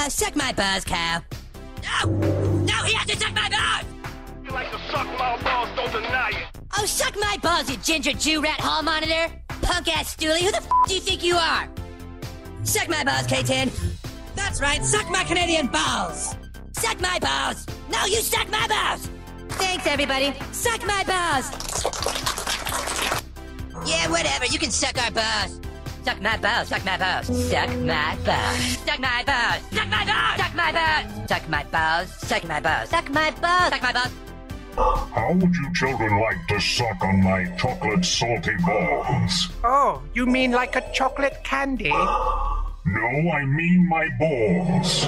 Suck my balls, Kyle. No! No, he has to suck my balls! You like to suck my balls, don't deny it. Oh, suck my balls, you ginger Jew rat hall monitor! Punk-ass stoolie, who the do you think you are? Suck my balls, K-10. That's right, suck my Canadian balls! Suck my balls! No, you suck my balls! Thanks, everybody. Suck my balls! Yeah, whatever, you can suck our balls. Suck my balls, suck my balls, suck my balls, suck my balls, suck my balls, suck my balls, suck my balls, suck my balls, suck my balls, suck my balls. How would you children like to suck on my chocolate salty balls? Oh, you mean like a chocolate candy? No, I mean my balls.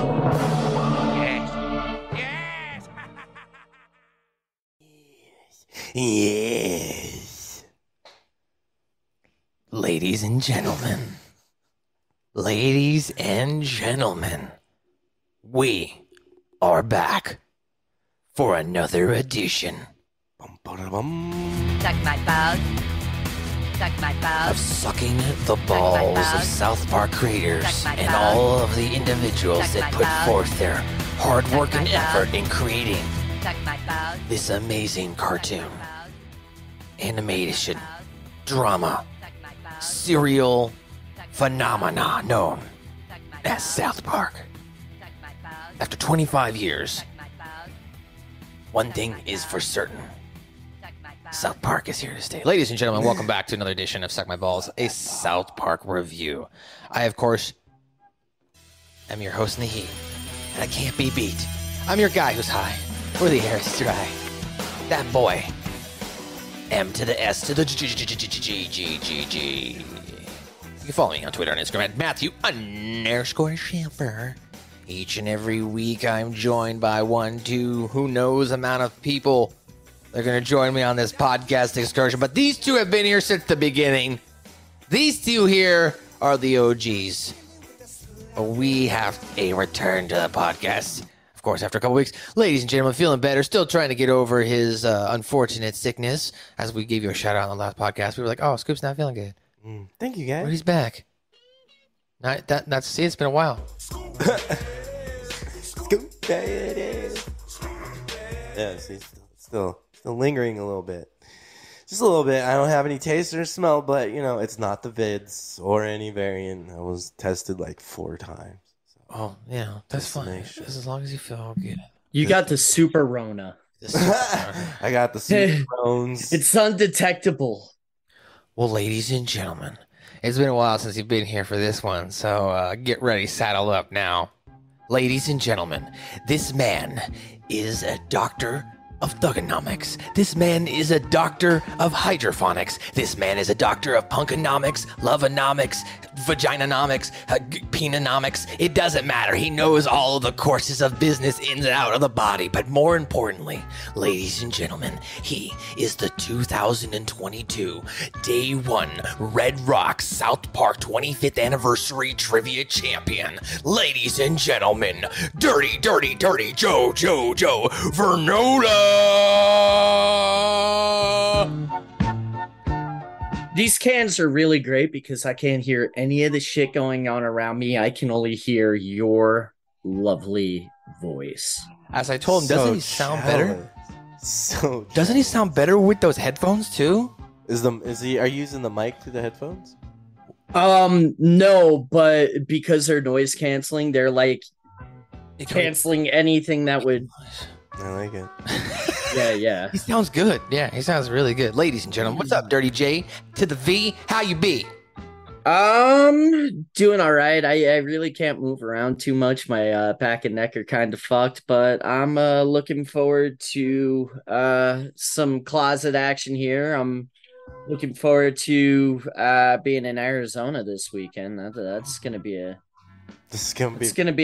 Yes. Yes. Yes. Ladies and gentlemen, we are back for another edition Suck my balls. Suck my balls. of sucking the balls of South Park creators and all of the individuals that put forth their hard work and effort in creating Suck my balls. this amazing cartoon, animation, drama, serial phenomena known as South Park. After 25 years, one thing is for certain. South Park is here to stay. Ladies and gentlemen, welcome back to another edition of Suck My Balls, a South Park review. I, of course, am your host in the heat, and I can't be beat. I'm your guy who's high, where the air is dry. That boy. M to the S to the G. You can follow me on Twitter and Instagram at Matthew_Schaffer. Each and every week, I'm joined by one, two, who knows amount of people. They're going to join me on this podcast excursion. But these two have been here since the beginning. These two here are the OGs. We have a return to the podcast. Of course, after a couple weeks. Ladies and gentlemen, feeling better. Still trying to get over his unfortunate sickness. As we gave you a shout out on the last podcast, we were like, oh, Scoop's not feeling good. Thank you, guys. But he's back. See, it's been a while. Scoop, there it is. Yeah, see, still lingering a little bit. Just a little bit. I don't have any taste or smell, but, you know, it's not the vids or any variant. I was tested like 4 times. So. Oh, yeah, that's fine. Just as long as you feel good. You got the super Rona. I got the super bones. It's undetectable. Well, ladies and gentlemen, it's been a while since you've been here for this one, so get ready, saddle up now. Ladies and gentlemen, this man is a doctor of thugonomics. This man is a doctor of hydrophonics. This man is a doctor of punkonomics, loveonomics, vaginanomics, peninomics. It doesn't matter. He knows all of the courses of business in and out of the body. But more importantly, ladies and gentlemen, he is the 2022 Day 1 Red Rock South Park 25th Anniversary Trivia Champion. Ladies and gentlemen, Dirty Joe Vernola! These cans are really great because I can't hear any of the shit going on around me. I can only hear your lovely voice. As I told him, doesn't he sound better? So Doesn't he sound better with those headphones too? are you using the mic through the headphones? No, but because they're noise canceling, they're like canceling anything that would. I like it. Yeah. He sounds good. Yeah, he sounds really good. Ladies and gentlemen, what's up, Dirty J to the V? How you be? Doing all right. I really can't move around too much. My back and neck are kind of fucked, but I'm looking forward to some closet action here. I'm looking forward to being in Arizona this weekend. That's gonna be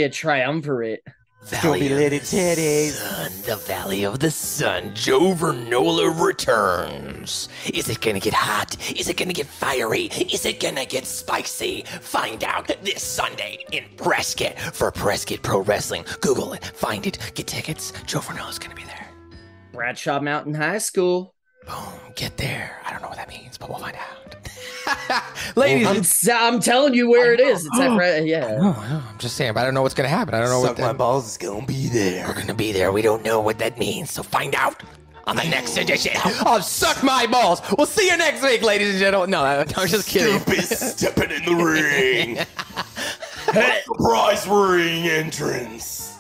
a triumvirate. Valley of the Sun, the Valley of the Sun. Joe Vernola returns. Is it gonna get hot? Is it gonna get fiery? Is it gonna get spicy? Find out this Sunday in Prescott for Prescott Pro Wrestling. Google it, find it, get tickets. Joe Vernola's gonna be there. Bradshaw Mountain High School. Boom. Get there. I don't know what that means, but we'll find out. Ladies, I'm telling you where it is. It's at yeah. no, I'm just saying, but I don't know what's going to happen. I don't know Suck what my balls is gonna be there. We're going to be there. We don't know what that means, so find out on the next edition of Suck My Balls. We'll see you next week, ladies and gentlemen. No, I'm just kidding. Stupid stepping in the ring. Surprise ring entrance.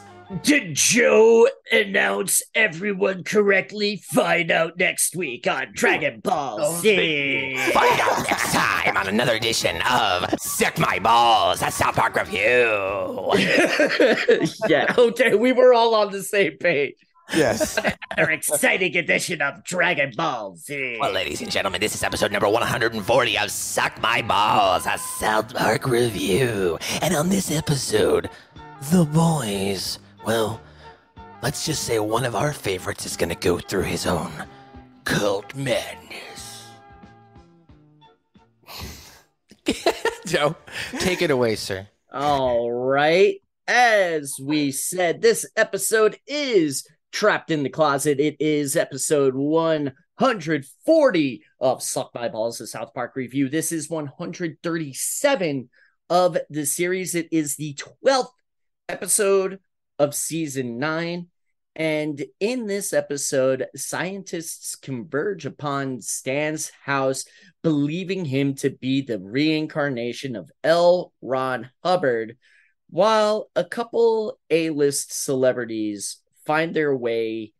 Did Joe announce everyone correctly? Find out next week on Dragon Ball Z. Find out next time on another edition of Suck My Balls, a South Park review. Yeah, okay, we were all on the same page. Yes. Another exciting edition of Dragon Ball Z. Well, ladies and gentlemen, this is episode number 140 of Suck My Balls, a South Park review. And on this episode, the boys, well, let's just say one of our favorites is going to go through his own cult madness. Joe, take it away, sir. All right. As we said, this episode is Trapped in the Closet. It is episode 140 of Suck My Balls, the South Park review. This is 137 of the series. It is the 12th episode of season 9. And in this episode, scientists converge upon Stan's house, believing him to be the reincarnation of L. Ron Hubbard, while a couple A-list celebrities find their way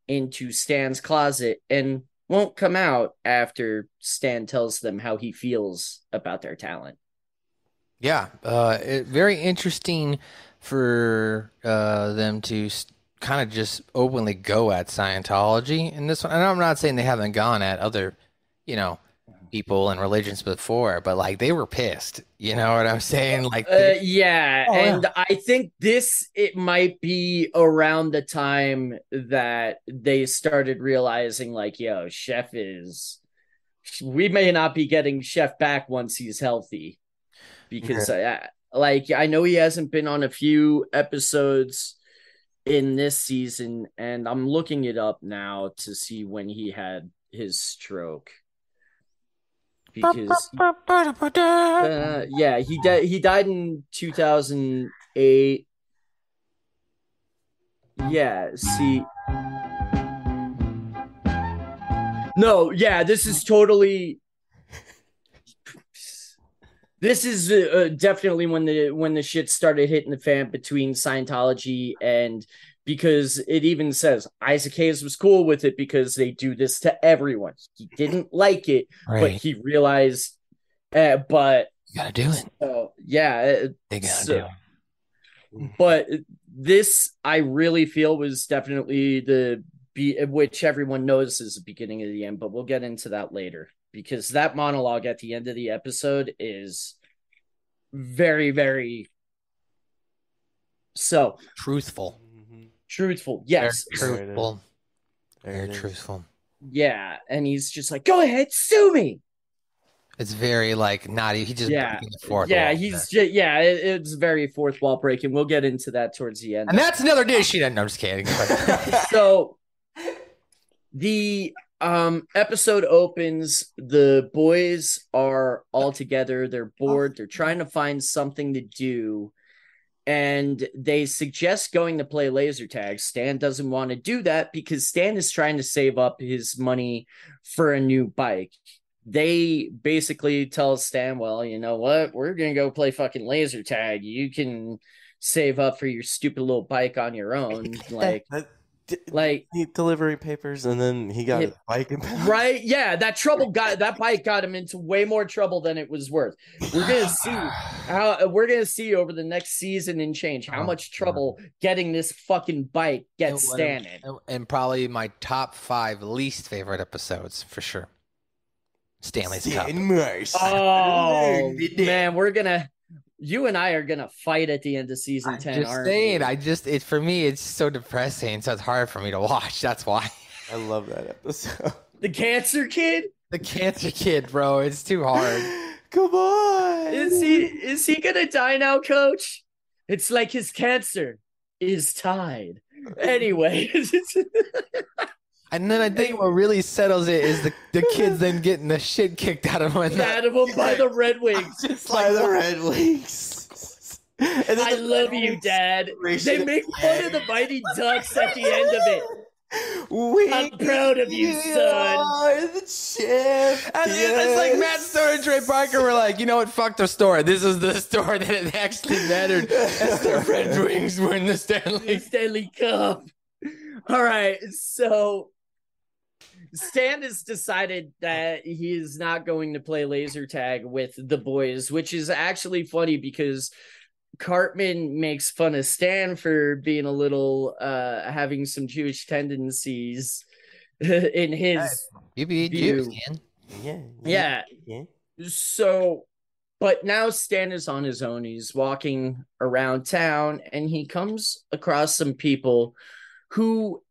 into Stan's closet and won't come out after Stan tells them how he feels about their talent. Yeah, very interesting for them to kind of just openly go at Scientology in this one. And I'm not saying they haven't gone at other, people and religions before, but like they were pissed. You know what I'm saying? Like, I think it might be around the time that they started realizing, like, yo, we may not be getting Chef back once he's healthy, because I know he hasn't been on a few episodes in this season, and I'm looking it up now to see when he had his stroke. Because he died in 2008. Yeah, see. No, yeah, this is totally. This is definitely when the shit started hitting the fan between Scientology, and because it even says Isaac Hayes was cool with it because they do this to everyone. He didn't like it, but he realized, but you gotta do it. They gotta do it. But this, I really feel, was definitely which everyone knows is the beginning of the end, but we'll get into that later, because that monologue at the end of the episode is very, very truthful. Truthful, yes. Very truthful. Very truthful. Yeah, and he's just like, go ahead, sue me. It's very like not. He just breaking the fourth wall. It's very fourth wall breaking. We'll get into that towards the end. And that's another issue. No, I'm just kidding. So the episode opens. The boys are all together. They're bored. They're trying to find something to do. And they suggest going to play laser tag. Stan doesn't want to do that because Stan is trying to save up his money for a new bike. They basically tell Stan, well, you know what? We're going to go play fucking laser tag. You can save up for your stupid little bike on your own. Like delivery papers, and then he got his bike impounded. Right? Yeah, that bike got him into way more trouble than it was worth. We're gonna see over the next season and change how much trouble getting this fucking bike gets Stan in. And probably my top 5 least favorite episodes for sure. Stanley's Cup. Oh man, you and I are gonna fight at the end of season 10. Just saying, for me, it's so depressing, so it's hard for me to watch. That's why. I love that episode. The cancer kid, bro. It's too hard. Come on. Is he gonna die now, Coach? It's like his cancer is tied. Anyway, And then I think what really settles it is the kids then getting the shit kicked out of them. Out of them by the Red Wings. Just by the Red Wings. And I love you, Dad. They make fun of the Mighty Ducks at the end of it. I'm proud of you, son. Are the champions. And it's like Matt Stone and Trey Parker were like, you know what? Fuck the store. This is the store that it actually mattered. As the Red Wings win the Stanley Cup. All right, so Stan has decided that he is not going to play laser tag with the boys, which is actually funny because Cartman makes fun of Stan for being a little having some Jewish tendencies in his view. Yeah. So, but now Stan is on his own. He's walking around town and he comes across some people who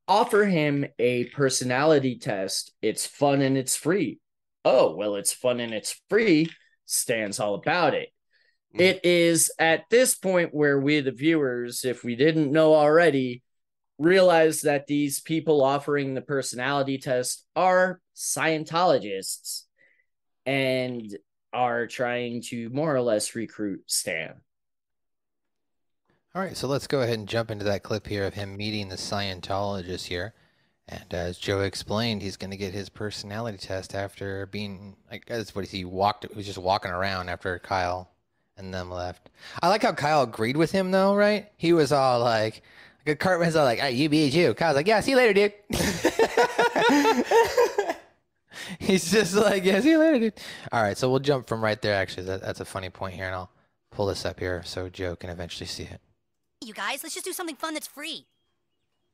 offer him a personality test. It's fun and it's free. Oh, well, it's fun and it's free. Stan's all about it. It is at this point where we, the viewers, if we didn't know already, realize that these people offering the personality test are Scientologists and are trying to more or less recruit Stan. All right, so let's go ahead and jump into that clip here of him meeting the Scientologist here. And as Joe explained, he's going to get his personality test after being, I guess, he was just walking around after Kyle and them left. I like how Kyle agreed with him, though, right? He was all like Cartman's all like, hey, you be a Jew. Kyle's like, yeah, see you later, dude. He's just like, yeah, see you later, dude. All right, so we'll jump from right there, actually. That's a funny point here, and I'll pull this up here so Joe can eventually see it. You guys, let's just do something fun that's free.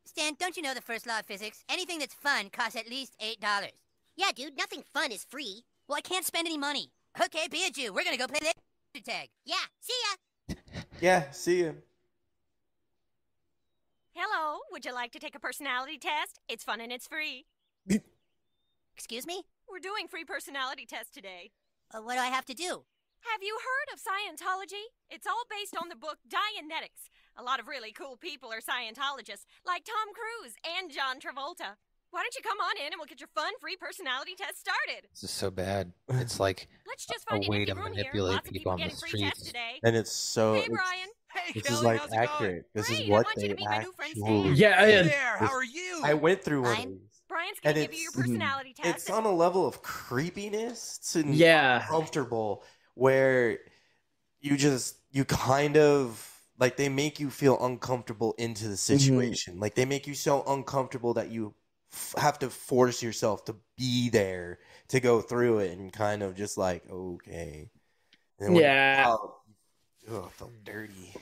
Stan, don't you know the first law of physics? Anything that's fun costs at least $8. Yeah, dude, nothing fun is free. Well, I can't spend any money. Okay, be a Jew. We're gonna go play the tag. Yeah, see ya. Yeah, see ya. Hello, would you like to take a personality test? It's fun and it's free. Excuse me? We're doing free personality tests today. What do I have to do? Have you heard of Scientology? It's all based on the book Dianetics. A lot of really cool people are Scientologists, like Tom Cruise and John Travolta. Why don't you come on in and we'll get your fun free personality test started? This is so bad. It's like Let's just a find way an empty to room manipulate here. Lots of people on the getting free tests streets. today. And it's so... Hey, Brian. Hey, This is Kelly, like how's it going? accurate. This is Great, what I want you they to meet my new friend actually... Stan. Hey there, how are you? I went through one of Fine. these. Brian's And gonna give you your personality test. It's on a level of creepiness to Yeah. uncomfortable where you kind of like they make you feel uncomfortable into the situation. Like they make you so uncomfortable that you have to force yourself to be there to go through it and kind of just like, okay. And when Yeah. I felt dirty.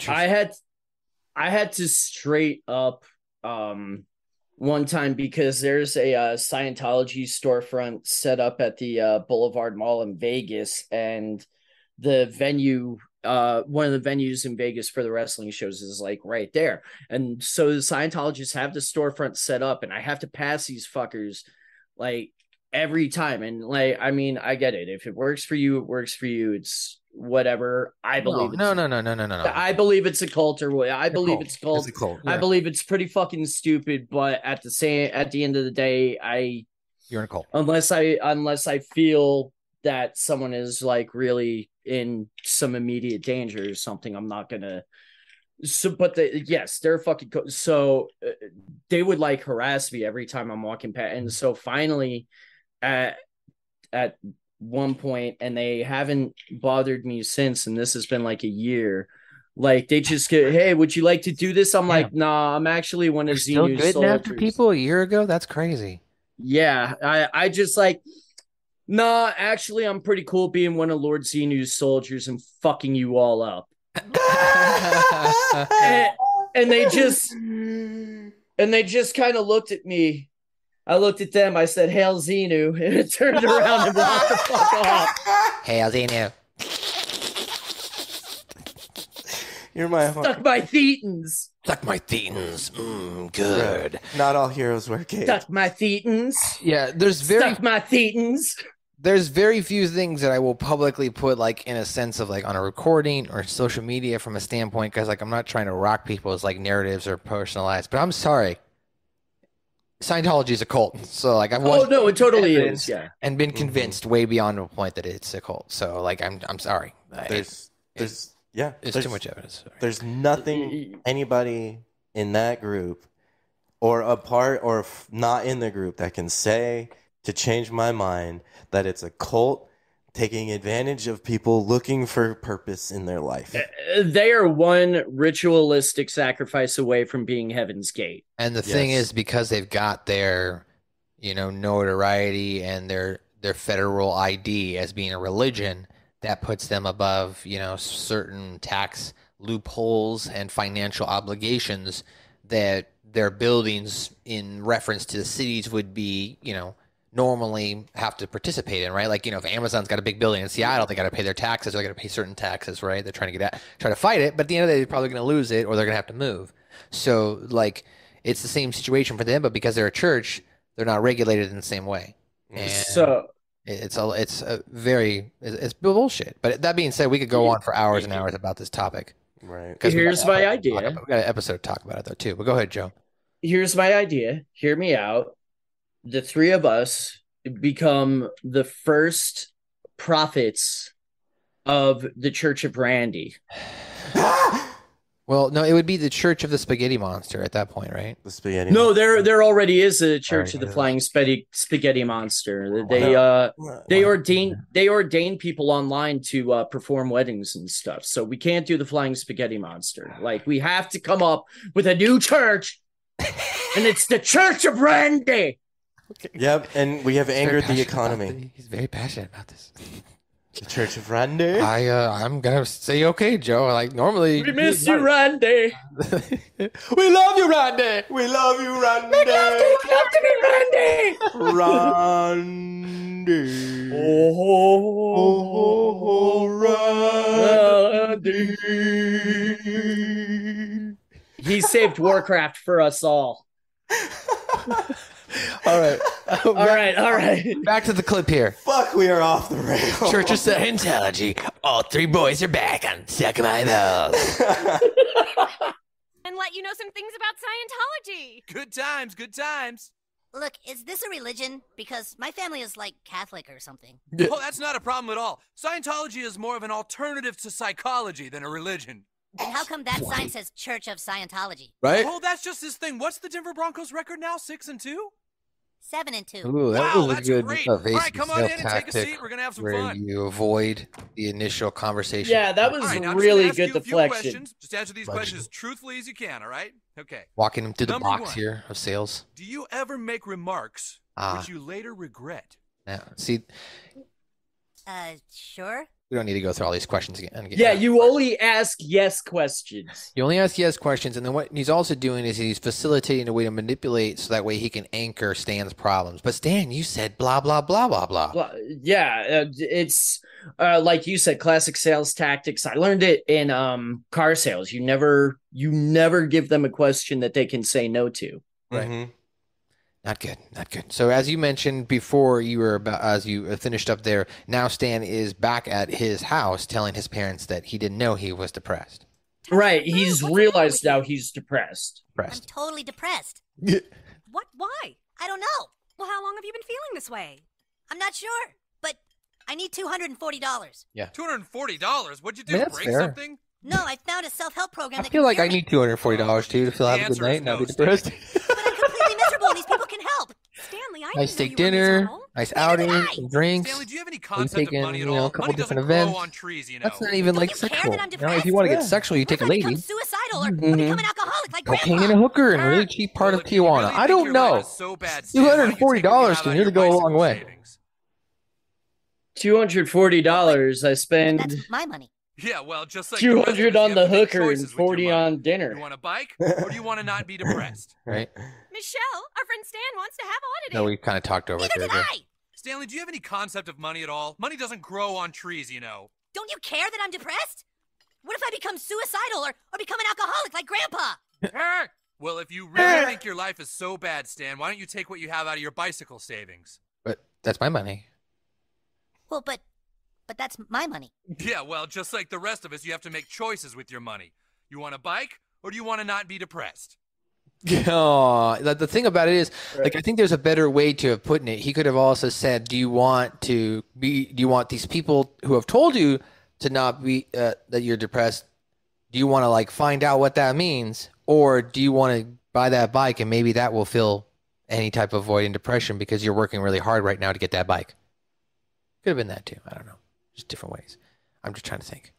I had to straight up one time because there's a Scientology storefront set up at the Boulevard Mall in Vegas, and the venue, one of the venues in Vegas for the wrestling shows is like right there. And so the Scientologists have the storefront set up, and I have to pass these fuckers like every time. And like, I mean, I get it. If it works for you, it works for you. It's whatever. I believe No. I believe it's a cult or what. I believe it's a cult. It's a cult. I believe it's pretty fucking stupid, but at the end of the day, You're in a cult. unless I feel that someone is like really in some immediate danger or something, I'm not gonna. So, but they're fucking. So they would like harass me every time I'm walking past, and so finally, at one point, and they haven't bothered me since, and this has been like a year. Like they just get, hey, would you like to do this? I'm like, nah, I'm actually one of You're still Xenu's good soldiers. after people a year ago? That's crazy. Yeah, I just like, nah, actually, I'm pretty cool being one of Lord Xenu's soldiers and fucking you all up. and they just kind of looked at me. I looked at them. I said, "Hail Xenu," and it turned around and walked the fuck off. Hail Xenu. You're my Stuck my thetans. Suck my thetans. Good. Not all heroes wear capes. Stuck my thetans. Yeah, Stuck my thetans. there's very few things that I will publicly put like in a sense of like on a recording or social media from a standpoint because like I'm not trying to rock people's like narratives or personalized. But I'm sorry. Scientology is a cult. So like I've Oh watched no, it totally evidence is. Yeah. and been convinced way beyond the point that it's a cult. So like I'm sorry. There's there's too much evidence. Sorry. There's nothing anybody in that group or a part or not in the group that can say to change my mind that it's a cult taking advantage of people looking for purpose in their life. They are one ritualistic sacrifice away from being Heaven's Gate. And the thing is, because they've got their, notoriety and their federal ID as being a religion, that puts them above, certain tax loopholes and financial obligations that their buildings in reference to the cities would be, normally have to participate in, right? Like, if Amazon's got a big building in Seattle, they got to pay their taxes, or they got to pay certain taxes, right? They're trying to try to fight it, but at the end of the day, they're probably going to lose it, or they're going to have to move. So, like, it's the same situation for them, but because they're a church, they're not regulated in the same way. And so it's bullshit. But that being said, we could go on for hours and hours about this topic. Right. Here's my idea. We got an episode to talk about it though too. But go ahead, Joe. Here's my idea. Hear me out. The three of us become the first prophets of the Church of Randy. Well, no, it would be the Church of the Spaghetti Monster at that point, right? The Spaghetti. No, there already is a Church of the Flying Spaghetti Monster. They ordain people online to perform weddings and stuff. So we can't do the Flying Spaghetti Monster. Like, we have to come up with a new church, and it's the Church of Randy. Okay. Yep, and we have angered the economy. He's very passionate about this. The Church of Randy. I'm gonna say okay, Joe. Like normally, we miss you, Randy. We love you, Randy. We love you, Randy. We love to be Randy. Randy. Oh, Randy. He saved Warcraft for us all. All right. All right. Back to the clip here. Fuck, we are off the rails. Church of Scientology. All three boys are back on Suck My Balls. And let you know some things about Scientology. Good times. Look, is this a religion? Because my family is like Catholic or something. Oh, that's not a problem at all. Scientology is more of an alternative to psychology than a religion. And how come that sign says Church of Scientology? Right? Oh, that's just his thing. What's the Denver Broncos record now? 6-2? 7-2. Ooh, that Wow, was a that's good great. All evasive right, come on in and take a tactic seat. We're gonna have some where fun. you avoid the initial conversation. Yeah, that was All right, now I'm really just gonna good ask you a few deflection. questions. Just answer these questions as truthfully as you can, all right? Okay. Walking him through the Number box one. here of sales. Do you ever make remarks which you later regret? Yeah. See, Sure. we don't need to go through all these questions again. Yeah, you only ask yes questions. You only ask yes questions, and then what he's also doing is he's facilitating a way to manipulate so that way he can anchor Stan's problems. But Stan, you said blah, blah, blah, blah, blah. Well, yeah, it's like you said, classic sales tactics. I learned it in car sales. You never give them a question that they can say no to. Right. Mm-hmm. Not good. So as you mentioned before, as you finished up there, now Stan is back at his house telling his parents that he didn't know he was depressed. Right, he's realized now he's depressed. I'm totally depressed. What? Why? I don't know. Well, how long have you been feeling this way? I'm not sure, but I need $240. Yeah. $240? What'd you do? I mean, that's Break fair. something? No, I found a self-help program I that feel can like cure I me. need $240 too to feel The have a good answer night is and not no, be depressed. But I'm completely miserable and these people can help. Stanley, I Nice didn't steak know you were dinner, miserable. nice Neither did outing, I. some drinks. Stanley, do you have any We concept taken, of money at a all? couple Money different doesn't grow events. on trees, you know. That's not even like Don't you care sexual. that I'm You know, if you want to get sexual, you take a What if I lady. become suicidal or Mhm. become an alcoholic like Cocaine Grandpa? and a hooker in a really cheap part Well, of if you Tijuana. really I think don't your know. life is so bad, Stan, why don't you take what you $240 have can out of really your go a long bicycle way. savings? $240. I spend That's my money. Yeah, well, just like the rest of us, 200 you on have the to make hooker and choices with 40 your money. on dinner. You want a bike, or do you want to not be depressed? Right? Michelle, our friend Stan wants to have audited. No, we kind of talked over it Neither there. did Joe. I. Stanley, do you have any concept of money at all? Money doesn't grow on trees, you know. Don't you care that I'm depressed? What if I become suicidal or become an alcoholic like Grandpa? Well, if you really think your life is so bad, Stan, why don't you take what you have out of your bicycle savings? But that's my money. Well, but that's my money. Yeah, well, just like the rest of us, you have to make choices with your money. You want a bike, or do you want to not be depressed? The thing about it is, like, I think there's a better way to have put it. He could have also said, do you want these people who have told you to not be, that you're depressed, do you want to, like, find out what that means? Or do you want to buy that bike and maybe that will fill any type of void in depression because you're working really hard right now to get that bike? Could have been that too. I don't know. Just different ways. I'm just trying to think.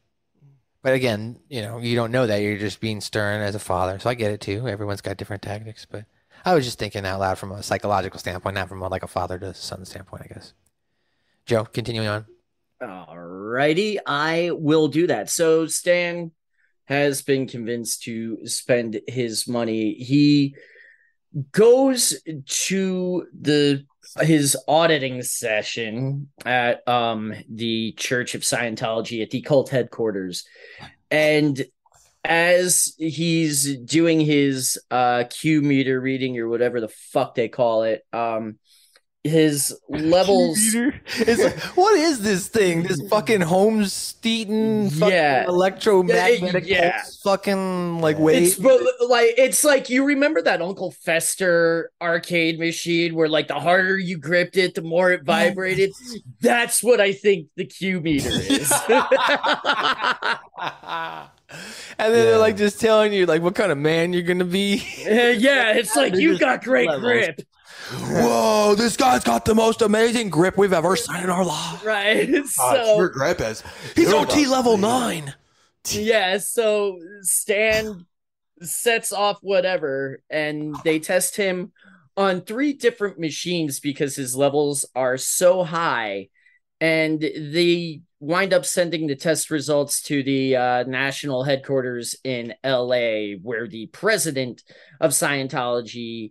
But again, you know, you don't know that. You're just being stern as a father. So I get it too. Everyone's got different tactics. But I was just thinking out loud from a psychological standpoint, not from like a father to son standpoint, I guess. Joe, continuing on. Alrighty, I will do that. So Stan has been convinced to spend his money. He goes to his auditing session at the Church of Scientology at the cult headquarters, and as he's doing his Q meter reading or whatever the fuck they call it, his levels. It's like, what is this thing? This fucking Holmes-Steaton fucking electromagnetic pulse fucking like wave. It's like, you remember that Uncle Fester arcade machine where like the harder you gripped it, the more it vibrated. That's what I think the Q meter is. And then they're like just telling you like what kind of man you're gonna be. Yeah, it's like you got great grip. Whoa, this guy's got the most amazing grip we've ever seen in our lives. Right. So your grip is he's OT level 9. Yeah, so Stan sets off whatever, and they test him on 3 different machines because his levels are so high, and they wind up sending the test results to the national headquarters in LA, where the president of Scientology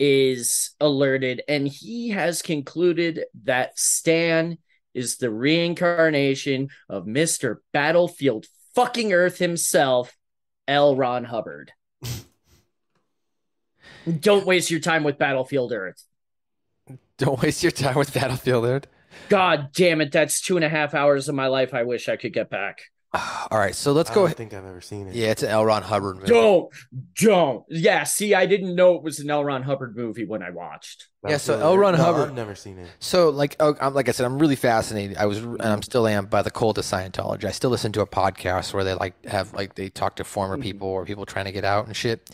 is alerted, and he has concluded that Stan is the reincarnation of Mr. Battlefield fucking Earth himself, L. Ron Hubbard. Don't waste your time with Battlefield Earth. Don't waste your time with Battlefield Earth. God damn it, that's 2.5 hours of my life I wish I could get back. All right, so let's go. I don't think I've ever seen it. Yeah, it's an L. Ron Hubbard movie. Don't. Yeah, see, I didn't know it was an L. Ron Hubbard movie when I watched. Yeah, so L. Ron Hubbard. I've never seen it. So, like I said, I'm really fascinated. I'm still am by the cult of Scientology. I still listen to a podcast where they talk to former people or people trying to get out and shit.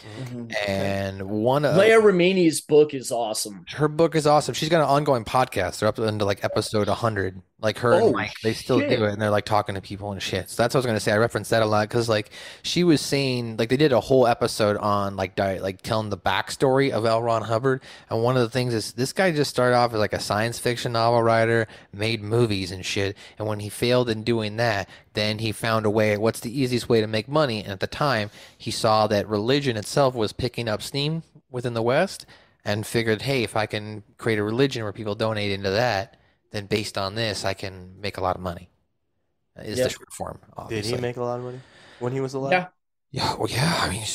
And Leah Remini's book is awesome. Her book is awesome. She's got an ongoing podcast. They're up into like episode 100. Like her and Mike, they still do it, and they're like talking to people and shit. So that's what I was gonna say. I referenced that a lot because like she was saying, like they did a whole episode on like telling the backstory of L. Ron Hubbard, and one of the things is this guy just started off as like a science fiction novel writer, made movies and shit, and when he failed in doing that, then he found a way. What's the easiest way to make money? And at the time, he saw that religion itself was picking up steam within the West, and figured, hey, if I can create a religion where people donate into that, then based on this, I can make a lot of money. Is the short form. Obviously. Did he make a lot of money when he was alive? Yeah. Well, yeah. I mean,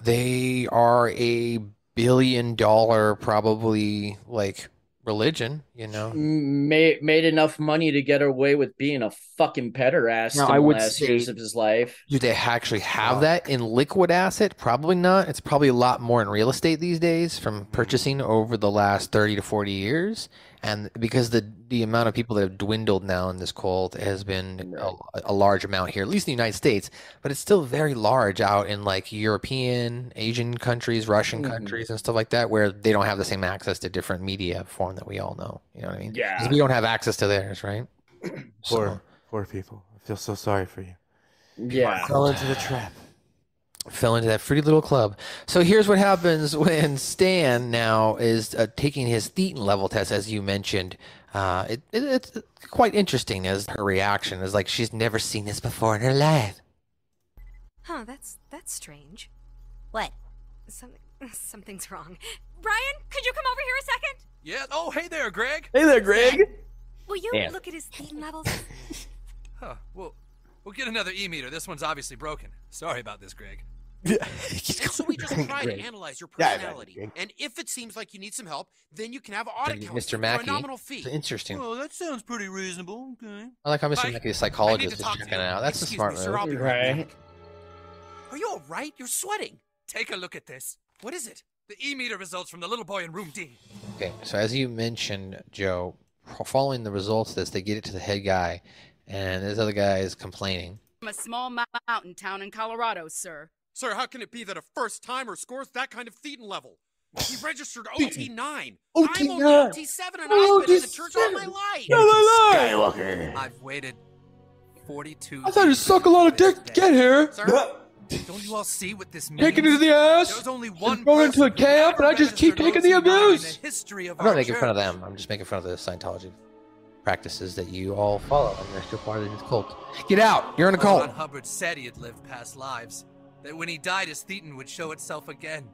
they are a $1 billion probably like religion. You know, made enough money to get away with being a fucking pederast in the last years of his life. Do they actually have that in liquid asset? Probably not. It's probably a lot more in real estate these days from purchasing over the last 30 to 40 years. And because the amount of people that have dwindled now in this cult has been a large amount here, at least in the United States, but it's still very large out in like European, Asian countries, Russian countries and stuff like that, where they don't have the same access to different media form that we all know. You know what I mean? Yeah. Because we don't have access to theirs, right? Poor people. I feel so sorry for you. Yeah. Fell into the trap. Fell into that fruity little club. So here's what happens when Stan now is taking his Thetan level test, as you mentioned. It's quite interesting as her reaction is like she's never seen this before in her life. Huh, that's strange. What? Something's wrong. Brian, could you come over here a second? Yeah. Oh, hey there, Greg. Hey there, Greg. Will you look at his Thetan levels? Huh. We'll get another e-meter. This one's obviously broken. Sorry about this, Greg. And so we just try to analyze your personality, and if it seems like you need some help, then you can have an audit counselor for a nominal fee. Interesting. Oh, that sounds pretty reasonable. Okay. I like how Mr. Mackey, the psychologist, is checking it out. That's a smart move. I'll be right back. Are you all right? You're sweating. Take a look at this. What is it? The E-meter results from the little boy in room D. Okay, so as you mentioned, Joe, following the results of this, they get it to the head guy, and this other guy is complaining. From a small mountain town in Colorado, sir. Sir, how can it be that a first-timer scores that kind of thetan level? He registered OT9. I'm only OT7 and I've been in the church all my life. Skywalker. I've waited 42 I thought you suck a lot of dick to get here. Sir? Don't you all see what this means? Taking it to the ass. There's only one going into a camp, and I just keep taking the abuse. I'm not making fun of them. I'm just making fun of the Scientology practices that you all follow, and you're still part of this cult. Get out! You're in a cult. Ron Hubbard said he had lived past lives. That when he died, his thetan would show itself again.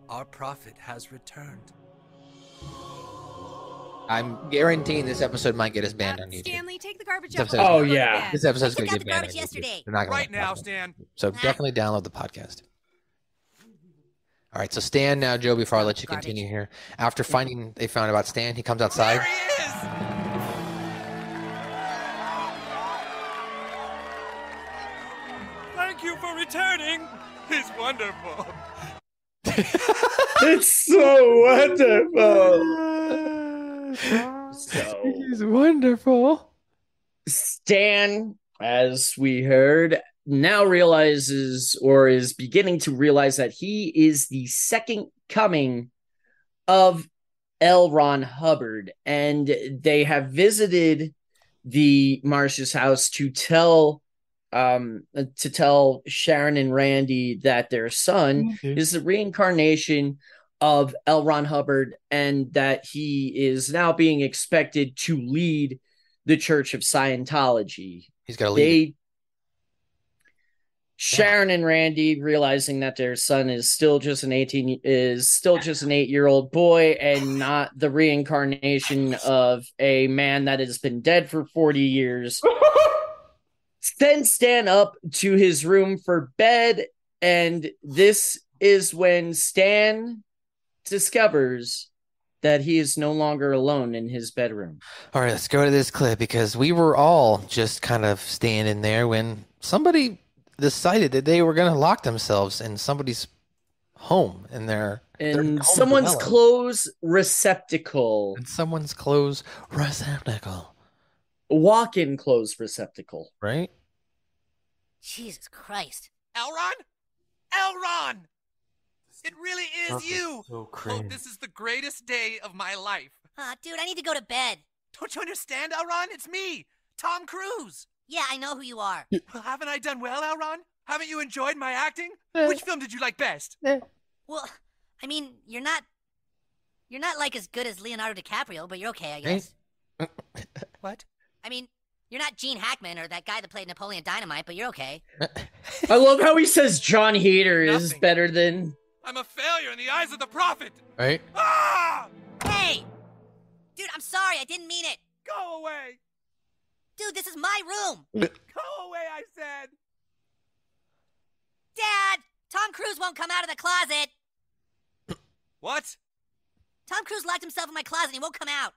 Our prophet has returned. I'm guaranteeing this episode might get us banned on YouTube. Stanley, take the garbage This out. episode- Oh, yeah. This episode's I going took to out get the banned on garbage YouTube. yesterday. They're not gonna Right now, let it. Stan. So definitely download the podcast. All right, so Stan now, Joe, before I let you continue here. After they found about Stan, he comes outside. There he is! Thank you for returning. He's wonderful. It's so wonderful. He's wonderful. Stan, as we heard, now realizes or is beginning to realize that he is the second coming of L. Ron Hubbard, and they have visited the Marsh's house to tell Sharon and Randy that their son is the reincarnation of L. Ron Hubbard, and that he is now being expected to lead the Church of Scientology. He's got to lead. Sharon and Randy, realizing that their son is still just an 8-year-old boy and not the reincarnation of a man that has been dead for 40 years, send Stan up to his room for bed, and this is when Stan discovers that he is no longer alone in his bedroom. All right, let's go to this clip, because we were all just kind of standing there when somebody decided that they were going to lock themselves in somebody's home in their someone's clothes receptacle. In someone's clothes receptacle. Walk-in clothes receptacle. Right? Jesus Christ. Elron? Elron! It really is you! So Oh, this is the greatest day of my life. Dude, I need to go to bed. Don't you understand, Elron? It's me, Tom Cruise. Yeah, I know who you are. Well, haven't I done well, Elron? Haven't you enjoyed my acting? Which film did you like best? Well, I mean, you're not like as good as Leonardo DiCaprio, but you're okay, I guess. What? I mean, you're not Gene Hackman or that guy that played Napoleon Dynamite, but you're okay. I love how he says John Hader is Nothing. better than... I'm a failure in the eyes of the prophet. Right? Ah! Hey! Dude, I'm sorry, I didn't mean it. Go away! Dude, this is my room. Go away, I said! Dad! Tom Cruise won't come out of the closet. What? Tom Cruise locked himself in my closet and he won't come out.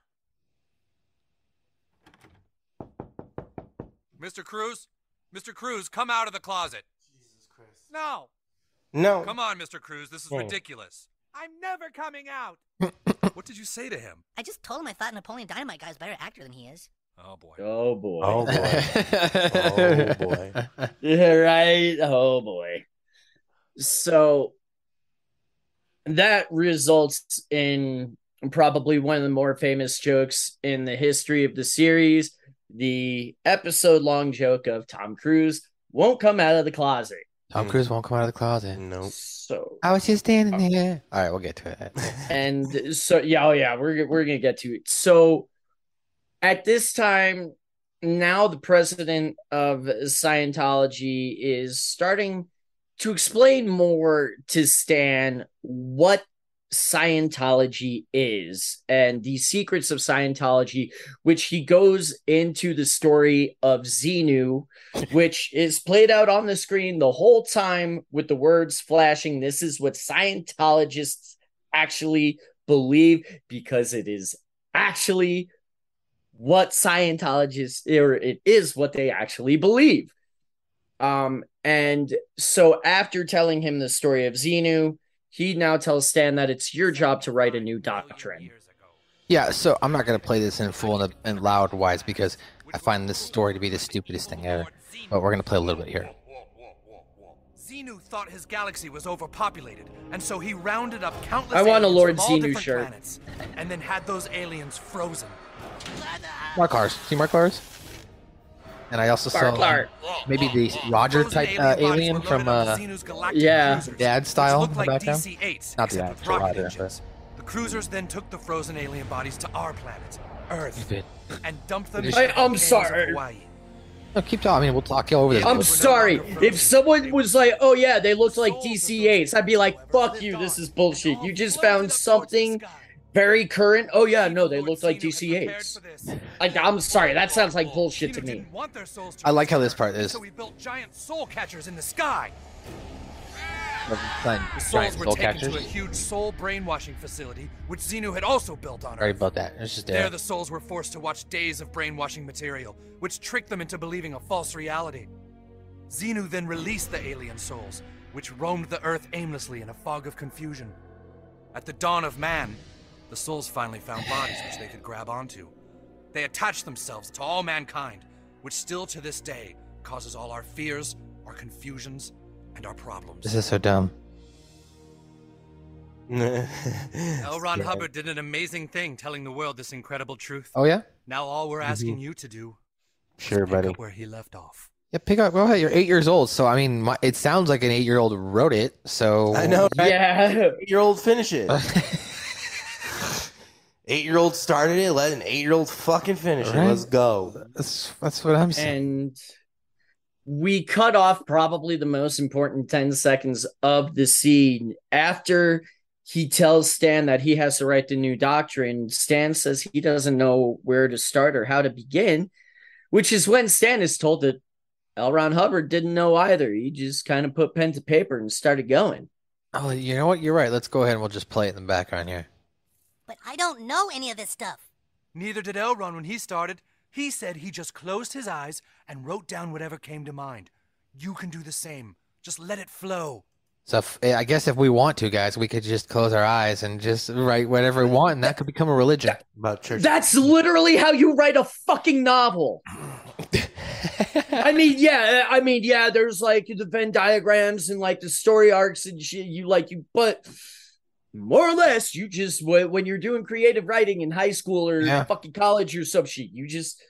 Mr. Cruz? Mr. Cruz, come out of the closet. Jesus Christ. No. No. Come on, Mr. Cruz. This is ridiculous. I'm never coming out. What did you say to him? I just told him I thought Napoleon Dynamite guy's a better actor than he is. Oh, boy. Oh, boy. Oh, boy. Oh, boy. Yeah, right? Oh, boy. So, that results in probably one of the more famous jokes in the history of the series. The episode-long joke of Tom Cruise won't come out of the closet. Tom Cruise won't come out of the closet. Nope. So I was just standing there. All right, we'll get to it. and so we're gonna get to it. So at this time, now the president of Scientology is starting to explain more to Stan what Scientology is and the secrets of Scientology, which he goes into the story of Xenu, which is played out on the screen the whole time with the words flashing. This is what Scientologists actually believe, because it is actually what Scientologists, or it is what they actually believe. And so after telling him the story of Xenu, he now tells Stan that it's your job to write a new doctrine. Yeah, so I'm not going to play this in full and loud wise because I find this story to be the stupidest thing ever. But we're going to play a little bit here. Xenu thought his galaxy was overpopulated, and so he rounded up countless I want a aliens Lord from all Xenu different shirt. planets, and then had those aliens frozen. More cars. See more cars? And I also saw maybe the Roger type alien from Dad style in the background. Not the actual Roger. The cruisers then took the frozen alien bodies to our planet, Earth, and dumped them in I'm sorry. Hawaii. No, keep talking. I mean, we'll talk over this. I'm sorry. If someone was like, oh yeah, they looked like DC-8s, I'd be like, fuck you, this is bullshit. You just found something very current. Oh yeah, no, they looked like DC-8s. Like, I'm sorry, that sounds like bullshit to me. I like how this part is. So we built giant soul catchers in the sky. The souls were taken to a huge soul brainwashing facility, which Xenu had also built on Earth. Right about that. It's just there, the souls were forced to watch days of brainwashing material, which tricked them into believing a false reality. Xenu then released the alien souls, which roamed the Earth aimlessly in a fog of confusion. At the dawn of man, the souls finally found bodies which they could grab onto. They attached themselves to all mankind, which still to this day causes all our fears, our confusions, and our problems. This is so dumb. L. Ron Hubbard did an amazing thing telling the world this incredible truth. Oh, yeah? Now all we're asking you to do Sure, is pick buddy. up where he left off. Yeah, pick up. Go ahead. You're 8 years old, so I mean, it sounds like an 8-year-old wrote it. So I know, right? Yeah. 8-year-old finish it. 8-year-old started it. Let an 8-year-old fucking finish it. Let's go. That's what I'm saying. And we cut off probably the most important 10 seconds of the scene. After he tells Stan that he has to write the new doctrine, Stan says he doesn't know where to start or how to begin, which is when Stan is told that L. Ron Hubbard didn't know either. He just kind of put pen to paper and started going. Oh, you know what? You're right. Let's go ahead and we'll just play it in the background here. But I don't know any of this stuff. Neither did Elron when he started. He said he just closed his eyes and wrote down whatever came to mind. You can do the same. Just let it flow. So I guess if we want to, guys, we could just close our eyes and just write whatever we want, and that could become a religion. About church. That's literally how you write a fucking novel. I mean, yeah, there's like the Venn diagrams and like the story arcs and shit. But more or less, you just, when you're doing creative writing in high school or fucking college or some shit, you just,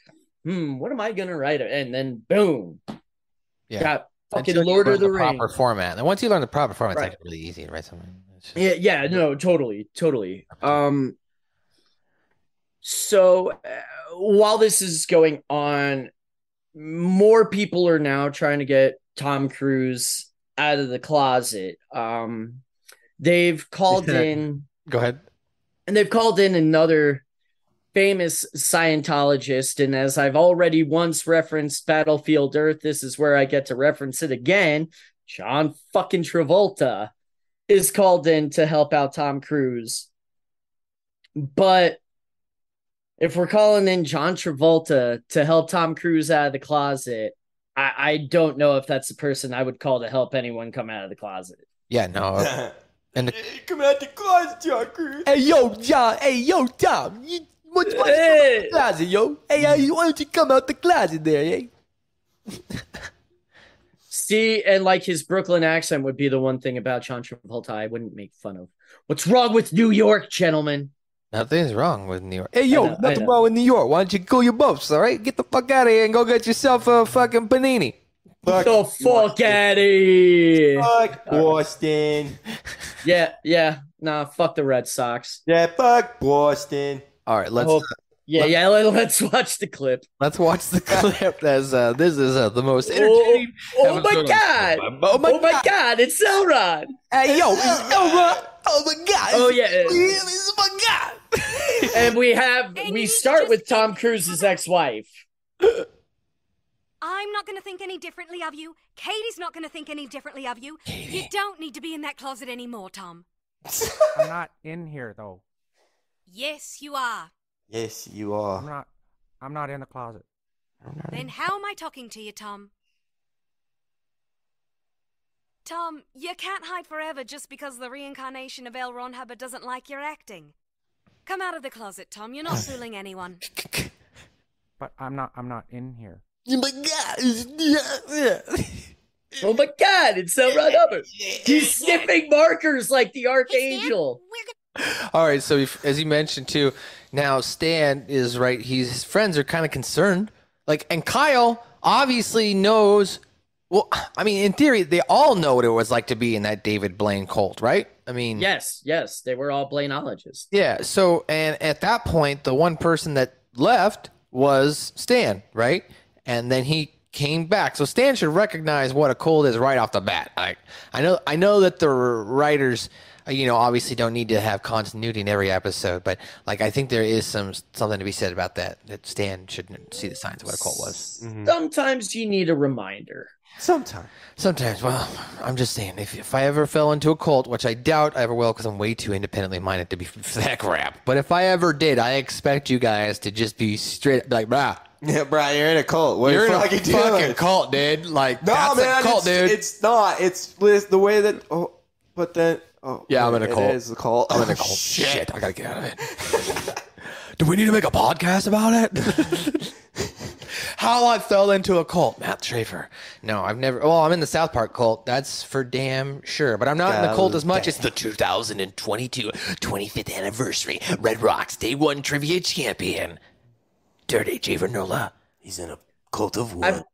what am I gonna write? And then boom, got fucking Lord of the Rings. Proper format. And once you learn the proper format, it's like really easy to write something. Yeah, no, totally. So while this is going on, more people are now trying to get Tom Cruise out of the closet. They've called in. Go ahead. And they've called in another famous Scientologist. And as I've already once referenced Battlefield Earth, this is where I get to reference it again. John fucking Travolta is called in to help out Tom Cruise. But if we're calling in John Travolta to help Tom Cruise out of the closet, I don't know if that's the person I would call to help anyone come out of the closet. Yeah, no. And come out the closet, John Cruise. Hey, yo, John. Hey, yo, Tom. What's the closet, yo? Hey, why don't you come out the closet there, eh? See, and like his Brooklyn accent would be the one thing about John Travolta I wouldn't make fun of. What's wrong with New York, gentlemen? Nothing's wrong with New York. Hey, yo, nothing wrong with New York. Why don't you cool your boats, all right? Get the fuck out of here and go get yourself a fucking panini. Get the fuck out of here. Fuck Boston. Yeah. Nah, fuck the Red Sox. Yeah, fuck Boston. All right, let's watch the clip. Let's watch the clip. As this is the most entertaining. Oh my god! Oh my god! It's Elrond. Hey yo, it's Elrond. Oh my god! Oh yeah! It's my god! And we start with Tom Cruise's ex-wife. I'm not going to think any differently of you. Katie's not going to think any differently of you. Katie. You don't need to be in that closet anymore, Tom. I'm not in here, though. Yes, you are. Yes, you are. I'm not in the closet. Then how am I talking to you, Tom? Tom, you can't hide forever just because the reincarnation of L. Ron Hubbard doesn't like your acting. Come out of the closet, Tom. You're not fooling anyone. But I'm not in here. Oh my god! Oh my god, it's L. Ron Hubbard. He's sniffing markers like the Archangel. All right, so as you mentioned too, now Stan is right. His friends are kind of concerned. Like, and Kyle obviously knows. Well, I mean, in theory, they all know what it was like to be in that David Blaine cult, right? I mean, yes, they were all Blaineologists. Yeah. So, and at that point, the one person that left was Stan, right? And then he came back. So Stan should recognize what a cult is right off the bat. Like, I know that the writers, obviously don't need to have continuity in every episode, but like I think there is something to be said about that Stan should see the signs of what a cult was. Mm-hmm. Sometimes you need a reminder. Sometimes. Well, I'm just saying, if I ever fell into a cult, which I doubt I ever will because I'm way too independently minded to be for that crap. But if I ever did, I expect you guys to just be straight, like, brah. Yeah, brah, you're in a cult. What You're in a fucking fucking cult, dude. Like, no, that's man, a cult, dude. It's not. It's the way that. Oh, but then. Oh, yeah, I'm in a cult. It is a cult. I'm in a cult. Shit, I gotta get out of it. Do we need to make a podcast about it? How I fell into a cult, Matt Schaefer. No, I've never. Well, I'm in the South Park cult. That's for damn sure. But I'm not in the cult as much as the 2022 25th anniversary Red Rocks Day 1 Trivia Champion, Dirty J. Vernola. He's in a cult of what?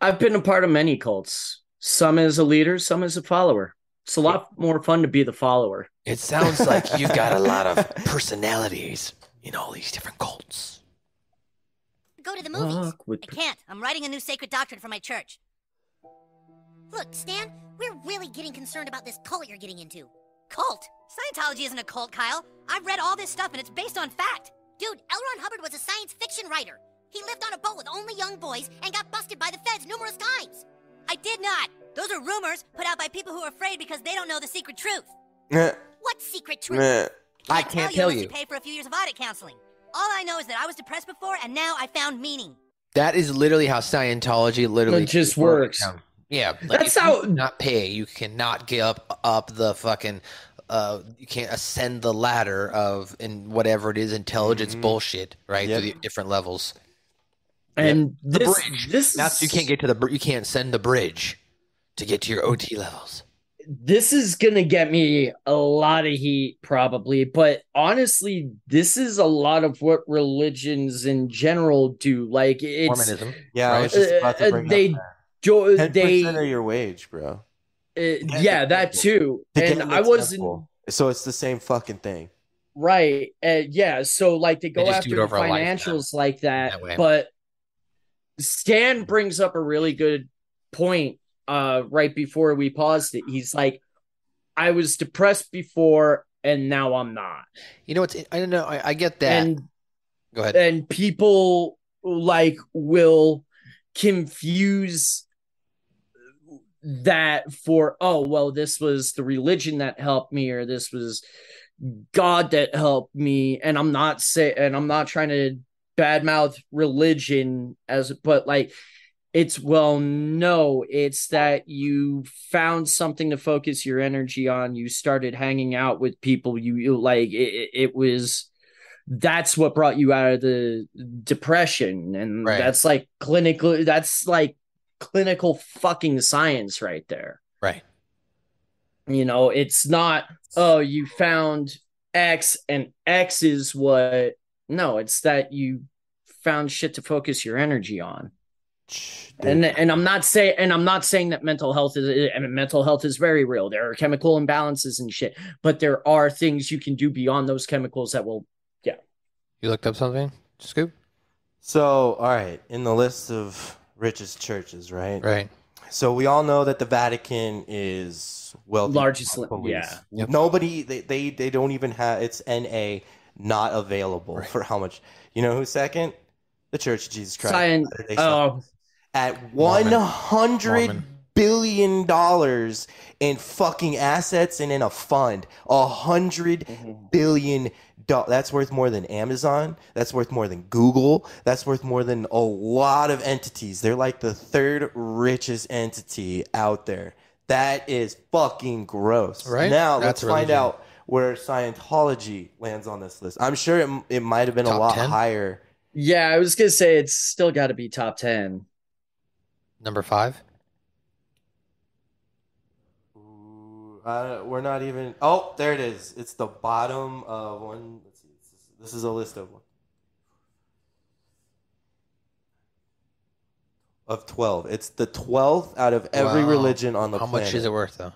I've been a part of many cults. Some as a leader, some as a follower. It's a lot more fun to be the follower. It sounds like you've got a lot of personalities in all these different cults. Go to the movies. I can't. I'm writing a new sacred doctrine for my church. Look, Stan, we're really getting concerned about this cult you're getting into. Cult? Scientology isn't a cult, Kyle. I've read all this stuff and it's based on fact. Dude, L. Ron Hubbard was a science fiction writer. He lived on a boat with only young boys and got busted by the feds numerous times. I did not. Those are rumors put out by people who are afraid because they don't know the secret truth. What secret truth? I can't tell you. You pay for a few years of audit counseling. All I know is that I was depressed before, and now I found meaning. That is literally how Scientology literally just works. Yeah, like that's how. You cannot pay. You cannot get up the fucking. You can't ascend the ladder of in whatever it is intelligence bullshit, right? Through the different levels. And the bridge. That's you can't get to you can't send the bridge to get to your OT levels. This is gonna get me a lot of heat, probably, but honestly, this is a lot of what religions in general do. Like it's Mormonism. Yeah, I was just about to bring they up do that. 10% of your wage, bro. Yeah, that too. And I wasn't. So it's the same fucking thing, right? Yeah. So like they go after the over financials like that, but Stan brings up a really good point. Right before we paused it, he's like, I was depressed before and now I'm not. You know, I don't know. I get that. And go ahead. And people like will confuse that for, oh, well, this was the religion that helped me, or this was God that helped me. And I'm not trying to badmouth religion but like, it's it's that you found something to focus your energy on. You started hanging out with people you like. That's what brought you out of the depression, and that's like clinical. That's like clinical fucking science right there. Right. It's not. Oh, you found X, and X is what. No, it's that you found shit to focus your energy on. And I'm not saying that mental health is very real. There are chemical imbalances and shit, but there are things you can do beyond those chemicals that will. Yeah. You looked up something, Scoop? So, all right, in the list of richest churches, right? Right. So we all know that the Vatican is largest. Yeah. Yep. Nobody. They don't even have. It's NA not available for how much. You know who's second? The Church of Jesus Christ. At $100 billion in fucking assets and in a fund. $100 billion. That's worth more than Amazon. That's worth more than Google. That's worth more than a lot of entities. They're like the third richest entity out there. That is fucking gross. Right? Now, That's let's find religion. out where Scientology lands on this list. I'm sure it might have been a Top lot 10? higher. Yeah, I was gonna say it's still got to be top 10. Number 5? We're not even. Oh, there it is. It's the bottom of one. Let's see. This is a list of 12. It's the 12th out of every religion on the How planet. much is it worth, though?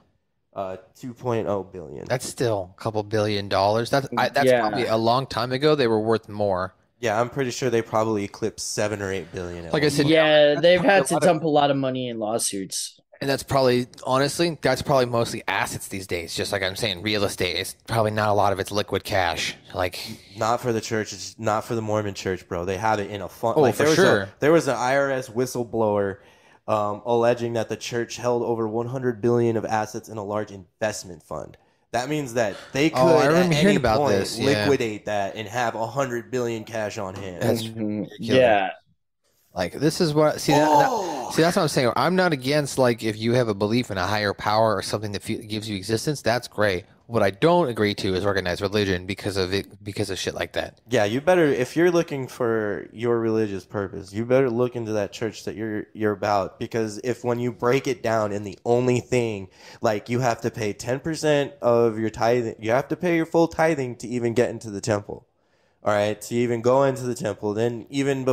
2.0 billion. That's still a couple $1 billion. That's probably a long time ago. They were worth more. Yeah, I'm pretty sure they probably eclipsed 7 or 8 billion. Like I said, yeah, they've had to dump a lot of money in lawsuits. And that's probably, honestly, that's probably mostly assets these days. Just like I'm saying, real estate. It's probably not a lot of it's liquid cash. Like, not for the church. It's not for the Mormon church, bro. They have it in a fund. Oh, like, for sure. There was an IRS whistleblower alleging that the church held over 100 billion of assets in a large investment fund. That means that they could I remember at hearing any about point this, yeah. liquidate that and have 100 billion cash on hand. That's yeah. Like, this is what see that's what I'm saying. I'm not against, like, if you have a belief in a higher power or something that gives you existence, that's great. What I don't agree to is organized religion because of shit like that. Yeah, you better, if you're looking for your religious purpose, you better look into that church that you're about, because if when you break it down and the only thing, like, you have to pay 10% of your tithing, you have to pay your full tithing to even get into the temple. All right, to even go into the temple, then even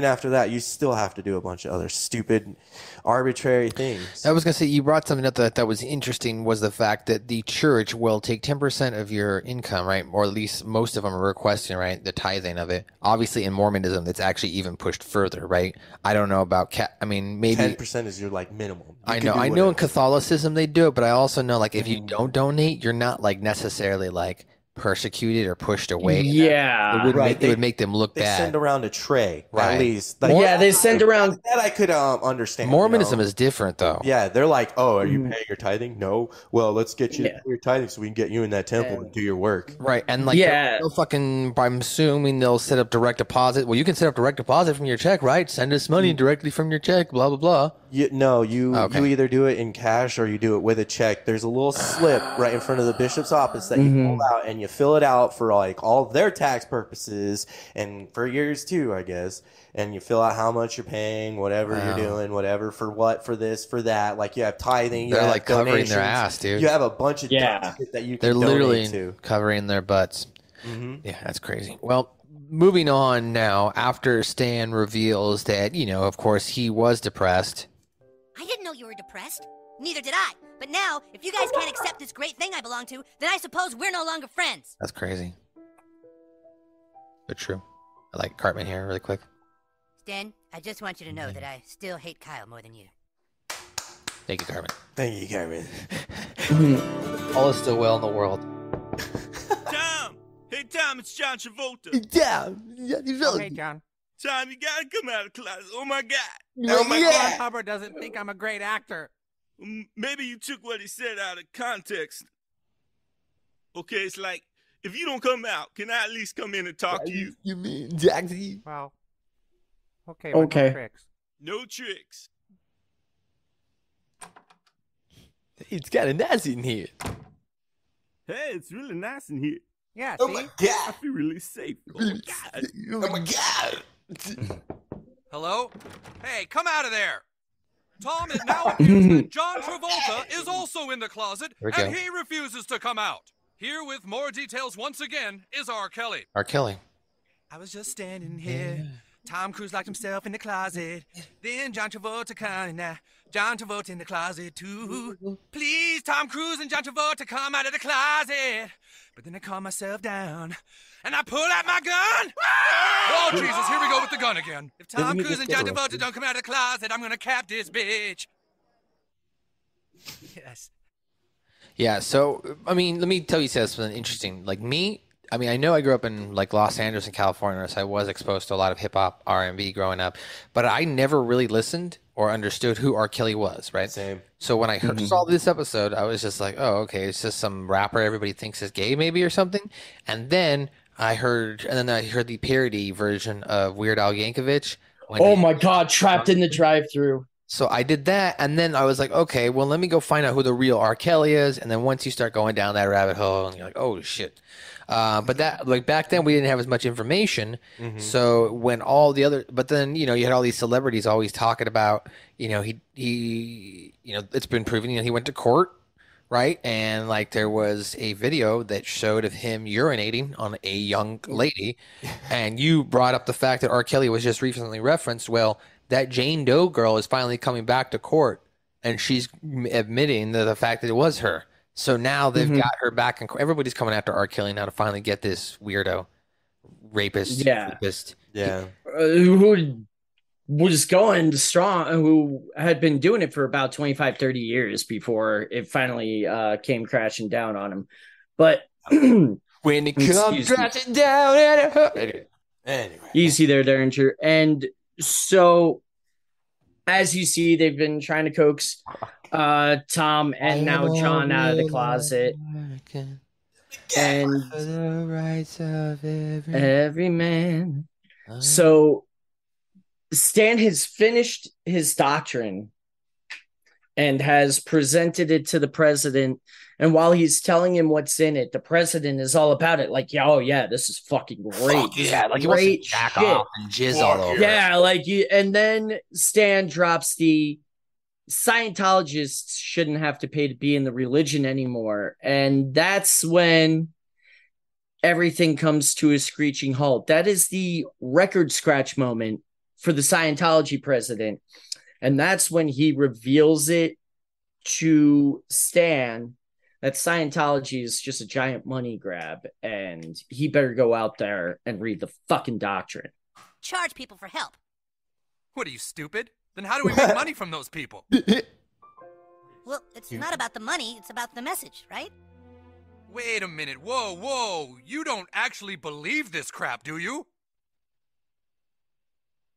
after that, you still have to do a bunch of other stupid, arbitrary things. I was gonna say, you brought something up that was interesting, was the fact that the church will take 10% of your income, right? Or at least most of them are requesting, right, the tithing of it. Obviously, in Mormonism, it's actually even pushed further, right? I don't know about maybe 10% is your, like, minimum. I know in Catholicism they do it, but I also know, like, if you don't donate, you're not, like, necessarily, like, persecuted or pushed away. Yeah, it would make them look bad. They send around a tray, right? At least. Like, yeah, they send around. That I could understand. Mormonism is different, though. Yeah, they're like, oh, are you paying your tithing? No. Well, let's get you your tithing so we can get you in that temple and do your work. Right, and like, they'll fucking, I'm assuming they'll set up direct deposit. Well, you can set up direct deposit from your check, right? Send us money directly from your check, blah, blah, blah. You either do it in cash or you do it with a check. There's a little slip right in front of the bishop's office that you pull out, and you fill it out for, like, all their tax purposes and for yours too, I guess. And you fill out how much you're paying, whatever you're doing, whatever, for what, for this, for that. Like, you have tithing, they're you have like covering donations. their ass, dude. You have a bunch of dumb shit that you can They're literally donate to. covering their butts. Yeah, that's crazy. Well, moving on now, after Stan reveals that, of course, he was depressed. I didn't know you were depressed. Neither did I. But now, if you guys can't accept this great thing I belong to, then I suppose we're no longer friends. That's crazy. But true. I like Cartman here really quick. Stan, I just want you to know that I still hate Kyle more than you. Thank you, Cartman. Thank you, Cartman. All is still well in the world. Tom! Hey, Tom, it's John Travolta. Hey, John. Tom, you gotta come out of the closet. Oh, my God. Ron Hubbard doesn't think I'm a great actor. Maybe you took what he said out of context. Okay, it's like, if you don't come out, can I at least come in and talk to you? You mean Jaxie? Well, okay, but no tricks. No tricks. It's kind of nice in here. Hey, it's really nice in here. Yeah, Oh see? my God. I feel really safe. Oh, my God. Oh my God. Hello? Hey, come out of there! Tom is now accused that John Travolta is also in the closet, and he refuses to come out. Here with more details once again is R. Kelly. R. Kelly. I was just standing here. Tom Cruise locked himself in the closet. Then John Travolta come now. John Travolta in the closet too. Please, Tom Cruise and John Travolta come out of the closet. But then I calm myself down. And I pull out my gun. Oh, Jesus, here we go with the gun again. If Tom Cruise and John Travolta don't come out of the closet, I'm going to cap this bitch. Yes. Yeah, so, I mean, let me tell you something interesting. Like, me, I mean, I know I grew up in, like, Los Angeles and California, so I was exposed to a lot of hip-hop, R&B growing up, but I never really listened or understood who R. Kelly was, right? Same. So when I saw this episode, I was just like, oh, okay, it's just some rapper everybody thinks is gay maybe or something. And then I heard the parody version of Weird Al Yankovic. Oh my God, Trapped in the Drive-Thru. So I did that, and then I was like, okay, well, let me go find out who the real R. Kelly is. And then once you start going down that rabbit hole, and you're like, oh shit. But that, like, back then we didn't have as much information. So when all the other, but then, you know, you had all these celebrities always talking about, you know, he, you know, it's been proven, you know, he went to court, right? And like there was a video that showed of him urinating on a young lady, and you brought up the fact that R. Kelly was just recently referenced. Well, that Jane Doe girl is finally coming back to court, and she's admitting the fact that it was her. So now they've got her back in court. Everybody's coming after R. Kelly now to finally get this weirdo, rapist. Yeah. Who was going strong, who had been doing it for about 25, 30 years before it finally came crashing down on him. But when it comes crashing down, anyway, easy there, Derringer. And so, as you see, they've been trying to coax Tom and now John out of the closet. And the rights of every man. So Stan has finished his doctrine and has presented it to the president. And while he's telling him what's in it, the president is all about it. Like, yeah, oh yeah, this is fucking great. Fuck yeah, like he wants to jack off and jizz all over. Yeah, like you. And then Stan drops the Scientologists shouldn't have to pay to be in the religion anymore. And that's when everything comes to a screeching halt. That is the record scratch moment for the Scientology president. And that's when he reveals it to Stan that Scientology is just a giant money grab, and he better go out there and read the fucking doctrine. Charge people for help. What, are you stupid? Then how do we make money from those people? Well, it's not about the money, it's about the message, right? Wait a minute. Whoa. You don't actually believe this crap, do you?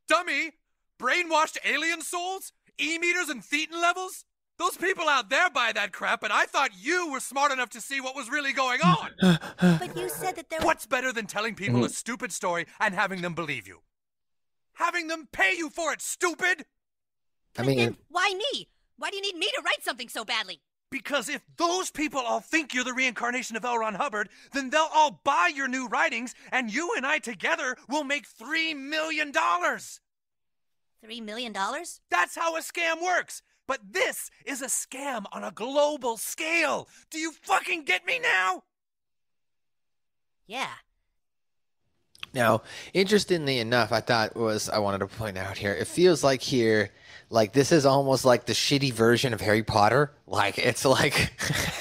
Dummy! Brainwashed alien souls? E-meters and thetan levels? Those people out there buy that crap, and I thought you were smart enough to see what was really going on. But you said that there was... What's better than telling people a stupid story and having them believe you? Having them pay you for it, stupid! I mean... Then why me? Why do you need me to write something so badly? Because if those people all think you're the reincarnation of L. Ron Hubbard, then they'll all buy your new writings, and you and I together will make $3 million. $3 million? That's how a scam works. But this is a scam on a global scale. Do you fucking get me now? Yeah. Now, interestingly enough, I wanted to point out here, it feels like here, like this is almost like the shitty version of Harry Potter. Like, it's like,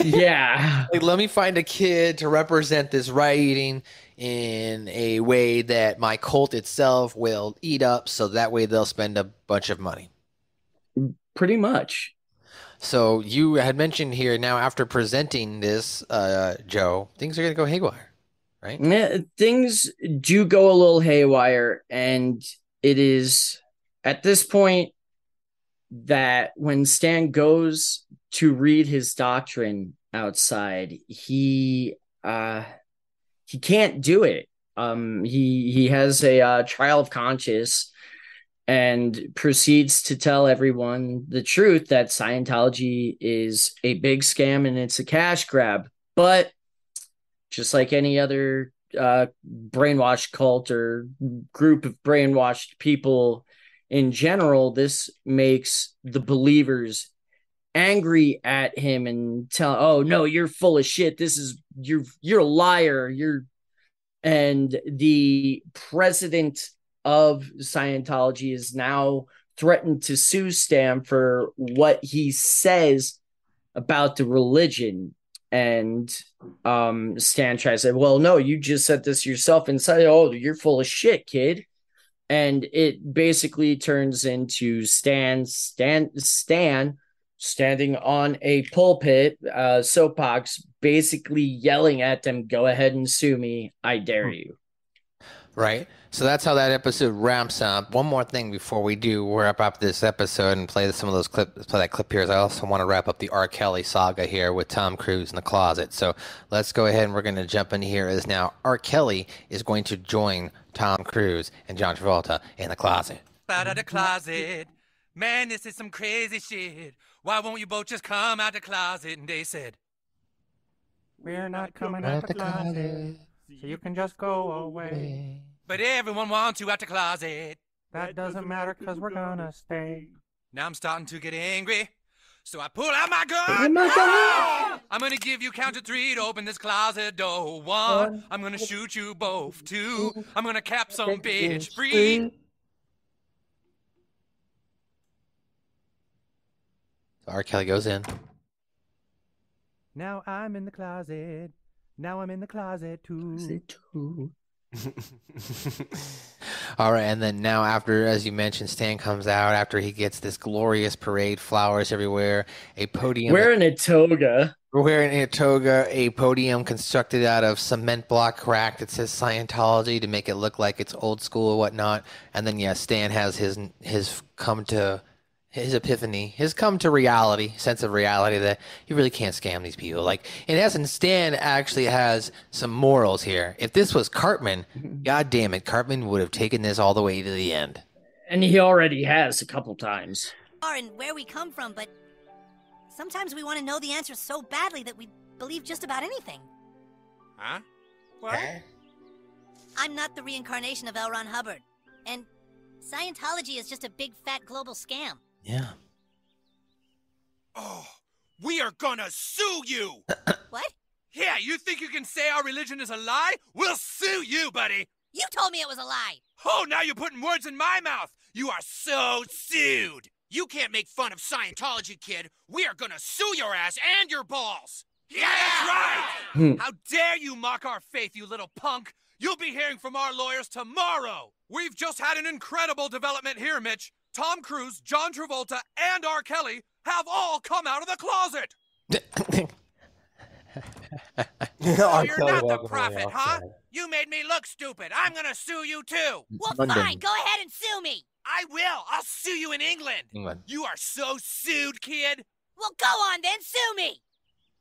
yeah. Like, let me find a kid to represent this writing in a way that my cult itself will eat up, so that way they'll spend a bunch of money. Pretty much. So you had mentioned here now, after presenting this, Joe, things are going to go haywire, right? Yeah, things do go a little haywire, and it is at this point that when Stan goes to read his doctrine outside, he can't do it. He has a trial of conscience and proceeds to tell everyone the truth that Scientology is a big scam and it's a cash grab. But just like any other brainwashed cult or group of brainwashed people in general, this makes the believers angry at him and tell, oh no, you're full of shit. This is you're a liar. And the president of Scientology is now threatened to sue Stan for what he says about the religion. And Stan tries to say, well, no, you just said this yourself and said, oh, you're full of shit, kid. And it basically turns into Stan standing on a pulpit, soapbox, basically yelling at them, go ahead and sue me. I dare you. Right. So that's how that episode ramps up. One more thing before we do wrap up this episode and play some of those clips, play that clip here. I also want to wrap up the R. Kelly saga here with Tom Cruise in the closet. So let's go ahead and we're going to jump in here as now R. Kelly is going to join Tom Cruise and John Travolta in the closet. Out of the closet, Man, this is some crazy shit. Why won't you both just come out the closet? And they said, We're not coming out the closet, so you can just go away. but everyone wants you out the closet. That doesn't matter because we're gonna stay. Now I'm starting to get angry. So I pull out my gun. Oh my God. I'm gonna give you count to 3 to open this closet door. 1, I'm gonna shoot you both. 2, I'm gonna cap some bitch. 3. R. Kelly goes in. Now I'm in the closet. Now I'm in the closet too. All right, and then now after, as you mentioned, Stan comes out after he gets this glorious parade, flowers everywhere, a podium. Wearing a toga. We're wearing a toga, a podium constructed out of cement block crack that says Scientology to make it look like it's old school or whatnot. And then, yeah, Stan has his epiphany, his come to reality, sense of reality that you really can't scam these people. Like, in essence, Stan actually has some morals here. If this was Cartman, god damn it, Cartman would have taken this all the way to the end. And he already has a couple times. And where we come from, but sometimes we want to know the answer so badly that we believe just about anything. Huh? What? I'm not the reincarnation of L. Ron Hubbard, and Scientology is just a big fat global scam. Yeah. Oh, we are gonna sue you! What? Yeah, you think you can say our religion is a lie? We'll sue you, buddy! You told me it was a lie! Oh, now you're putting words in my mouth! You are so sued! You can't make fun of Scientology, kid. We are gonna sue your ass and your balls. Yeah, that's right! How dare you mock our faith, you little punk! You'll be hearing from our lawyers tomorrow! We've just had an incredible development here, Mitch. Tom Cruise, John Travolta, and R. Kelly have all come out of the closet! Oh, you're not the prophet, huh? You made me look stupid. I'm gonna sue you too. Well, fine. Go ahead and sue me. I will. I'll sue you in England. England. You are so sued, kid. Well, go on then. Sue me.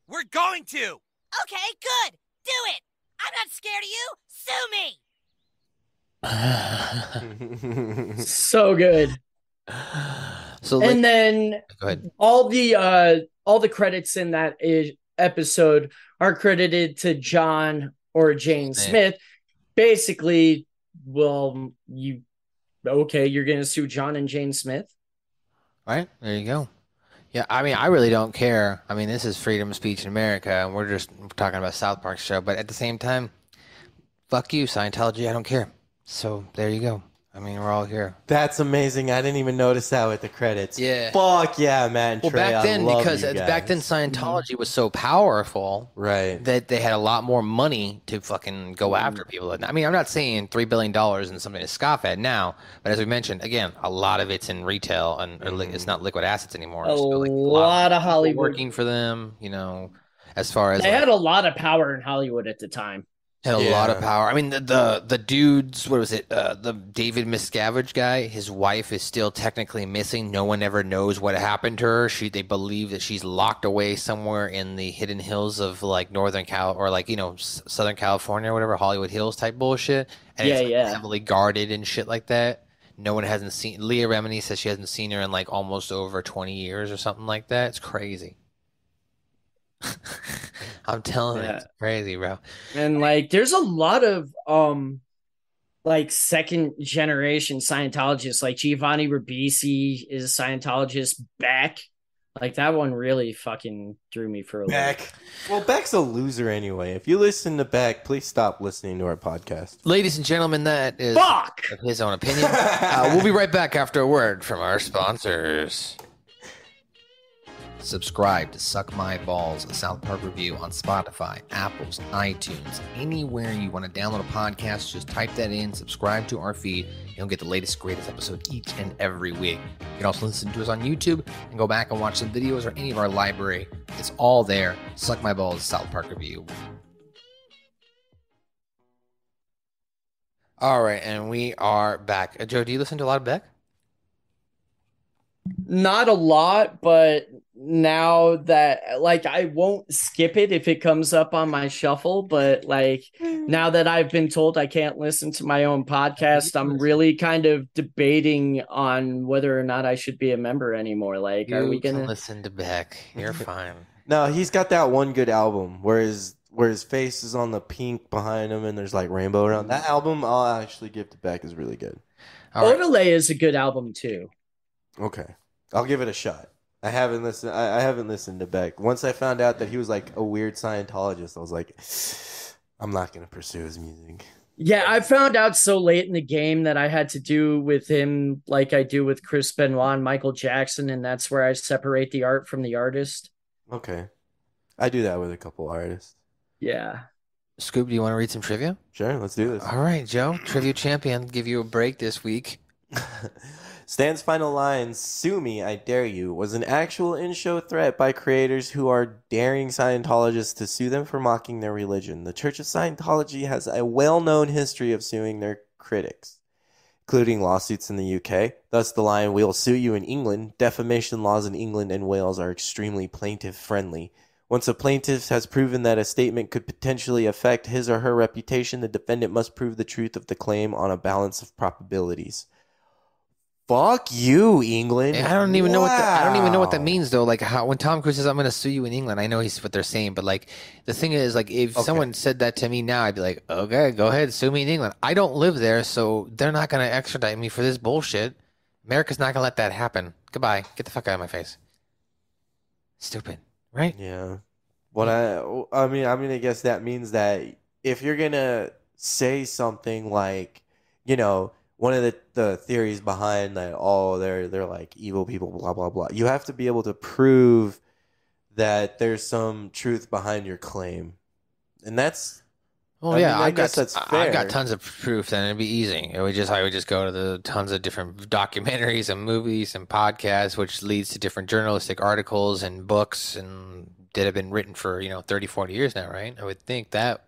We're going to. Okay, good. Do it. I'm not scared of you. Sue me. So good. So, and then go ahead. all the credits in that episode are credited to John or Jane Smith. Basically, well, you're gonna sue John and Jane Smith, right? There you go. Yeah, I mean, I really don't care. I mean, this is freedom of speech in America, and we're just talking about South Park show. But at the same time, fuck you, Scientology. I don't care. So there you go. I mean, we're all here. That's amazing. I didn't even notice that with the credits. Yeah. Fuck yeah, man. Well, Trey, back then, I love because you guys. back then Scientology was so powerful, right, that they had a lot more money to fucking go after people. I mean, I'm not saying $3 billion and something to scoff at now, but as we mentioned, again, a lot of it's in retail and it's not liquid assets anymore. A lot of Hollywood working for them, you know, as far as they had a lot of power in Hollywood at the time. Had a lot of power. I mean, the dudes, what was it? The David Miscavige guy, his wife is still technically missing. No one ever knows what happened to her. They believe that she's locked away somewhere in the hidden hills of like Northern Cal or like, you know, Southern California or whatever, Hollywood Hills type bullshit. And it's like heavily guarded and shit like that. No one hasn't seen. Leah Remini says she hasn't seen her in like almost over 20 years or something like that. It's crazy. I'm telling you, it's crazy, bro. And like, there's a lot of like second generation Scientologists, like Giovanni Ribisi is a Scientologist. Beck, like that one really fucking threw me for a Beck. loop. Well, Beck's a loser anyway. If you listen to Beck, please stop listening to our podcast. Ladies and gentlemen, that is of his own opinion. We'll be right back after a word from our sponsors. Subscribe to Suck My Balls, a South Park review on Spotify, Apple's, iTunes, anywhere you want to download a podcast. Just type that in, subscribe to our feed. You'll get the latest, greatest episode each and every week. You can also listen to us on YouTube and go back and watch some videos or any of our library. It's all there. Suck My Balls, South Park review. All right, and we are back. Joe, do you listen to a lot of Beck? Not a lot, but now that like I won't skip it if it comes up on my shuffle, but like now that I've been told I can't listen to my own podcast, I'm really kind of debating on whether or not I should be a member anymore. Like, are we gonna listen to Beck? You're fine. No, he's got that one good album where his face is on the pink behind him and there's like rainbow around. That album I'll actually give to Beck is really good. Odelay is a good album too. Okay. I'll give it a shot. I haven't listened to Beck. Once I found out that he was like a weird Scientologist, I was like, I'm not gonna pursue his music. Yeah, I found out so late in the game that I had to do with him like I do with Chris Benoit and Michael Jackson, and that's where I separate the art from the artist. Okay. I do that with a couple artists. Yeah. Scoop, do you want to read some trivia? Sure, let's do this. All right, Joe, trivia champion, give you a break this week. Stan's final line, "Sue me, I dare you," was an actual in-show threat by creators who are daring Scientologists to sue them for mocking their religion. The Church of Scientology has a well-known history of suing their critics, including lawsuits in the UK. Thus, the line, "We'll sue you in England." Defamation laws in England and Wales are extremely plaintiff-friendly. Once a plaintiff has proven that a statement could potentially affect his or her reputation, the defendant must prove the truth of the claim on a balance of probabilities. Fuck you, England. I don't even know what that means though. Like how when Tom Cruise says I'm going to sue you in England, I know he's what they're saying, but like the thing is, like if someone said that to me now, I'd be like, okay, go ahead, sue me in England. I don't live there, so they're not going to extradite me for this bullshit. America's not going to let that happen. Goodbye. Get the fuck out of my face. Stupid, right? Yeah. I mean, I guess that means that if you're gonna say something like, you know, one of the theories behind that, they're like evil people, blah blah blah. You have to be able to prove that there's some truth behind your claim, and that's. Well, I guess that's fair. I've got tons of proof, then it'd be easy. I would just go to the tons of different documentaries and movies and podcasts, which leads to different journalistic articles and books and that have been written for 30, 40 years now, right? I would think that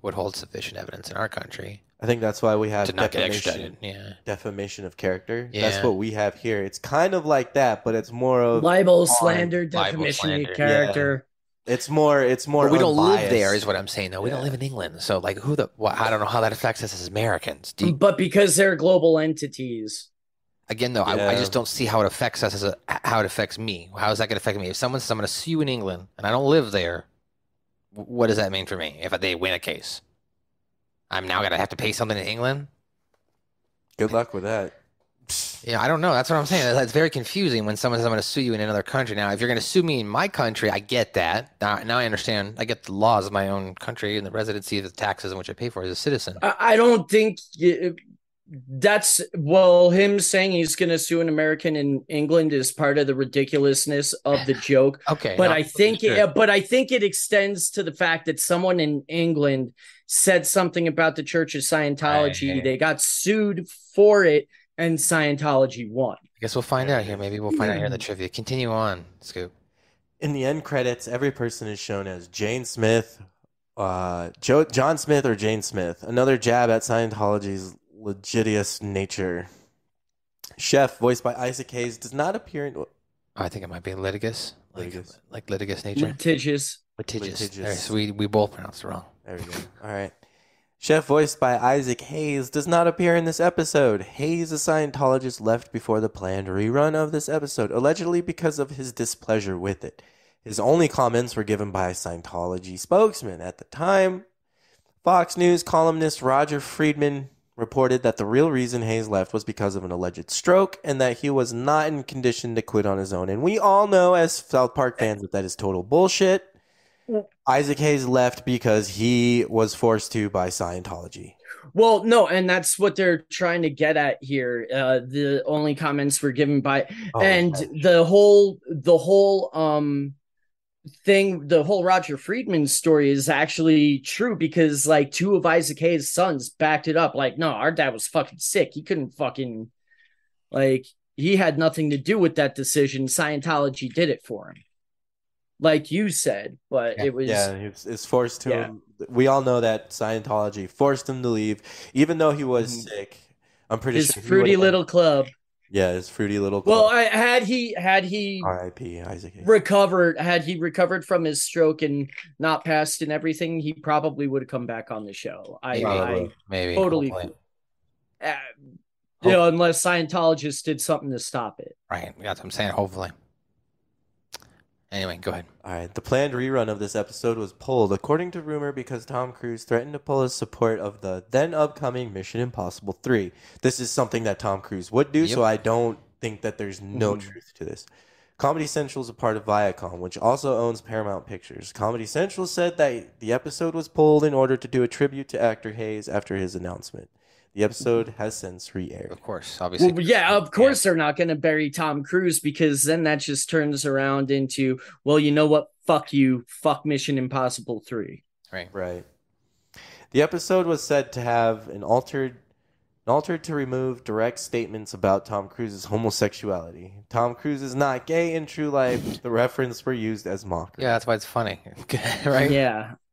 would hold sufficient evidence in our country. I think that's why we have to not get extradited. Yeah, defamation of character. Yeah. That's what we have here. It's kind of like that, but it's more of libel, slander, defamation of character. Yeah. It's more. But we don't live there, is what I'm saying. Though we don't live in England, so like I don't know how that affects us as Americans. But because they're global entities. Again, though, I just don't see how it affects us how it affects me. How is that going to affect me? If someone says I'm going to sue you in England and I don't live there, what does that mean for me? If they win a case, I'm now going to have to pay something in England. Good luck with that. Yeah, I don't know. That's what I'm saying. It's very confusing when someone says I'm going to sue you in another country. Now, if you're going to sue me in my country, I get that. Now I understand. I get the laws of my own country and the residency, the taxes in which I pay for as a citizen. I don't think him saying he's going to sue an American in England is part of the ridiculousness of the joke. Okay, but I think it extends to the fact that someone in England said something about the Church of Scientology. Right. They got sued for it, and Scientology won. I guess we'll find out here. Maybe we'll find out here in the trivia. Continue on, Scoop. In the end credits, every person is shown as Jane Smith, John Smith, or Jane Smith. Another jab at Scientology's litigious nature. Chef, voiced by Isaac Hayes, does not appear in. I think it might be litigious. Like litigious nature. Litigious. There, so we both pronounced it wrong. There we go. All right. Chef, voiced by Isaac Hayes, does not appear in this episode. Hayes, a Scientologist, left before the planned rerun of this episode, allegedly because of his displeasure with it. His only comments were given by a Scientology spokesman. At the time, Fox News columnist Roger Friedman reported that the real reason Hayes left was because of an alleged stroke and that he was not in condition to quit on his own. And we all know as South Park fans that is total bullshit. Isaac Hayes left because he was forced to by Scientology. Well, no, and that's what they're trying to get at here. The only comments were given by, the whole thing, the whole Roger Friedman story is actually true because like two of Isaac Hayes' sons backed it up. Like, no, our dad was fucking sick. He couldn't fucking, like, he had nothing to do with that decision. Scientology did it for him. Like you said, but it was... Yeah, it's forced to him. We all know that Scientology forced him to leave, even though he was sick. I'm pretty sure... His fruity little club. Yeah, his fruity little. Well, had he R.I.P. Isaac Hayes. had he recovered from his stroke and not passed and everything, he probably would have come back on the show. Maybe totally. Unless Scientologists did something to stop it. Right, that's what I'm saying. Hopefully. Anyway, go ahead. All right, the planned rerun of this episode was pulled, according to rumor, because Tom Cruise threatened to pull his support of the then upcoming Mission Impossible 3. This is something that Tom Cruise would do, so I don't think that there's no truth to this. Comedy Central is a part of Viacom, which also owns Paramount Pictures. Comedy Central said that the episode was pulled in order to do a tribute to actor Hayes after his announcement. The episode has since re-aired. Of course, obviously. Well, yeah, of course they're not going to bury Tom Cruise, because then that just turns around into, well, you know what? Fuck you. Fuck Mission Impossible 3. Right. The episode was said to have an altered to remove direct statements about Tom Cruise's homosexuality. Tom Cruise is not gay in true life. The reference were used as mockery. Yeah, that's why it's funny. Right?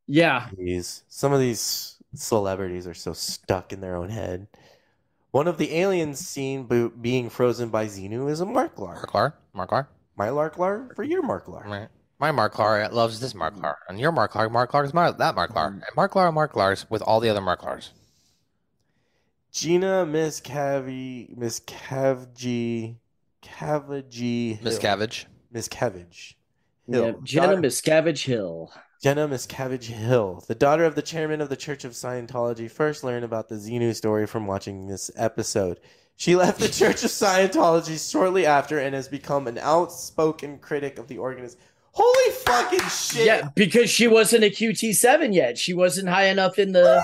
Yeah. Some of these celebrities are so stuck in their own head. One of the aliens seen being frozen by Xenu is a Marklar. Marklar? My Larklar for your Marklar. Right. My Marklar loves this Marklar. And your Marklar is that Marklar. And Marklars with all the other Marklars. Gina Miscavige Hill. Yeah, Jenna Miscavige Hill. Jenna Miscavige Hill, the daughter of the chairman of the Church of Scientology, first learned about the Xenu story from watching this episode. She left the Church of Scientology shortly after and has become an outspoken critic of the organization. Holy fucking shit! Yeah, because she wasn't a QT7 yet. She wasn't high enough in the...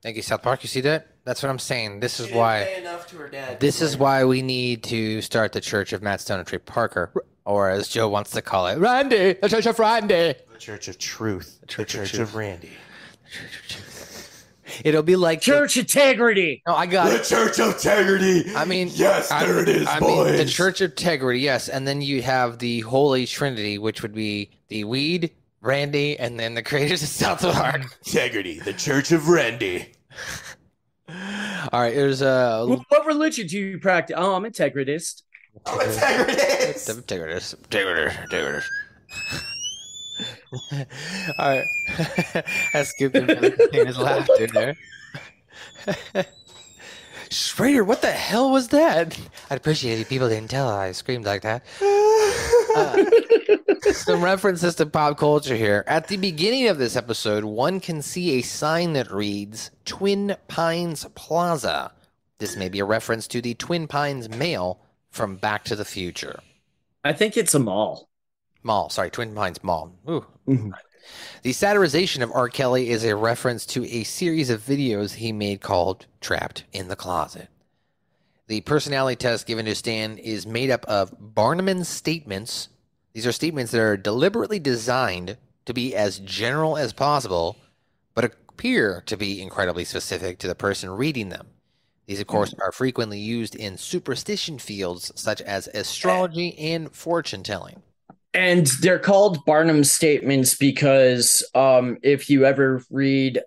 Thank you, South Park. You see that? That's what I'm saying. This is why... Pay enough to her dad. This is why we need to start the Church of Matt Stone and Trey Parker, or as Joe wants to call it, Randy, the Church of Randy. The Church of Truth. The Church of Randy. It'll be like Church Integrity. No, I got the Church of Integrity. I mean, yes, there it is, boys. The Church of Integrity, yes, and then you have the Holy Trinity, which would be the Weed, Randy, and then the creators of South Park. Integrity, the Church of Randy. All right, there's What religion do you practice? Oh, I'm integritist. Integritist. All right. That's Scooping his laughter there. Schrader, what the hell was that? I'd appreciate it if people didn't tell I screamed like that. Some references to pop culture here. At the beginning of this episode, one can see a sign that reads Twin Pines Plaza. This may be a reference to the Twin Pines Mall from Back to the Future. I think it's a mall. Twin Pines Mall. Ooh. Mm-hmm. The satirization of R. Kelly is a reference to a series of videos he made called Trapped in the Closet. The personality test given to Stan is made up of Barnum's statements. These are statements that are deliberately designed to be as general as possible, but appear to be incredibly specific to the person reading them. These, of course, are frequently used in superstition fields such as astrology and fortune-telling. And they're called Barnum statements because if you ever read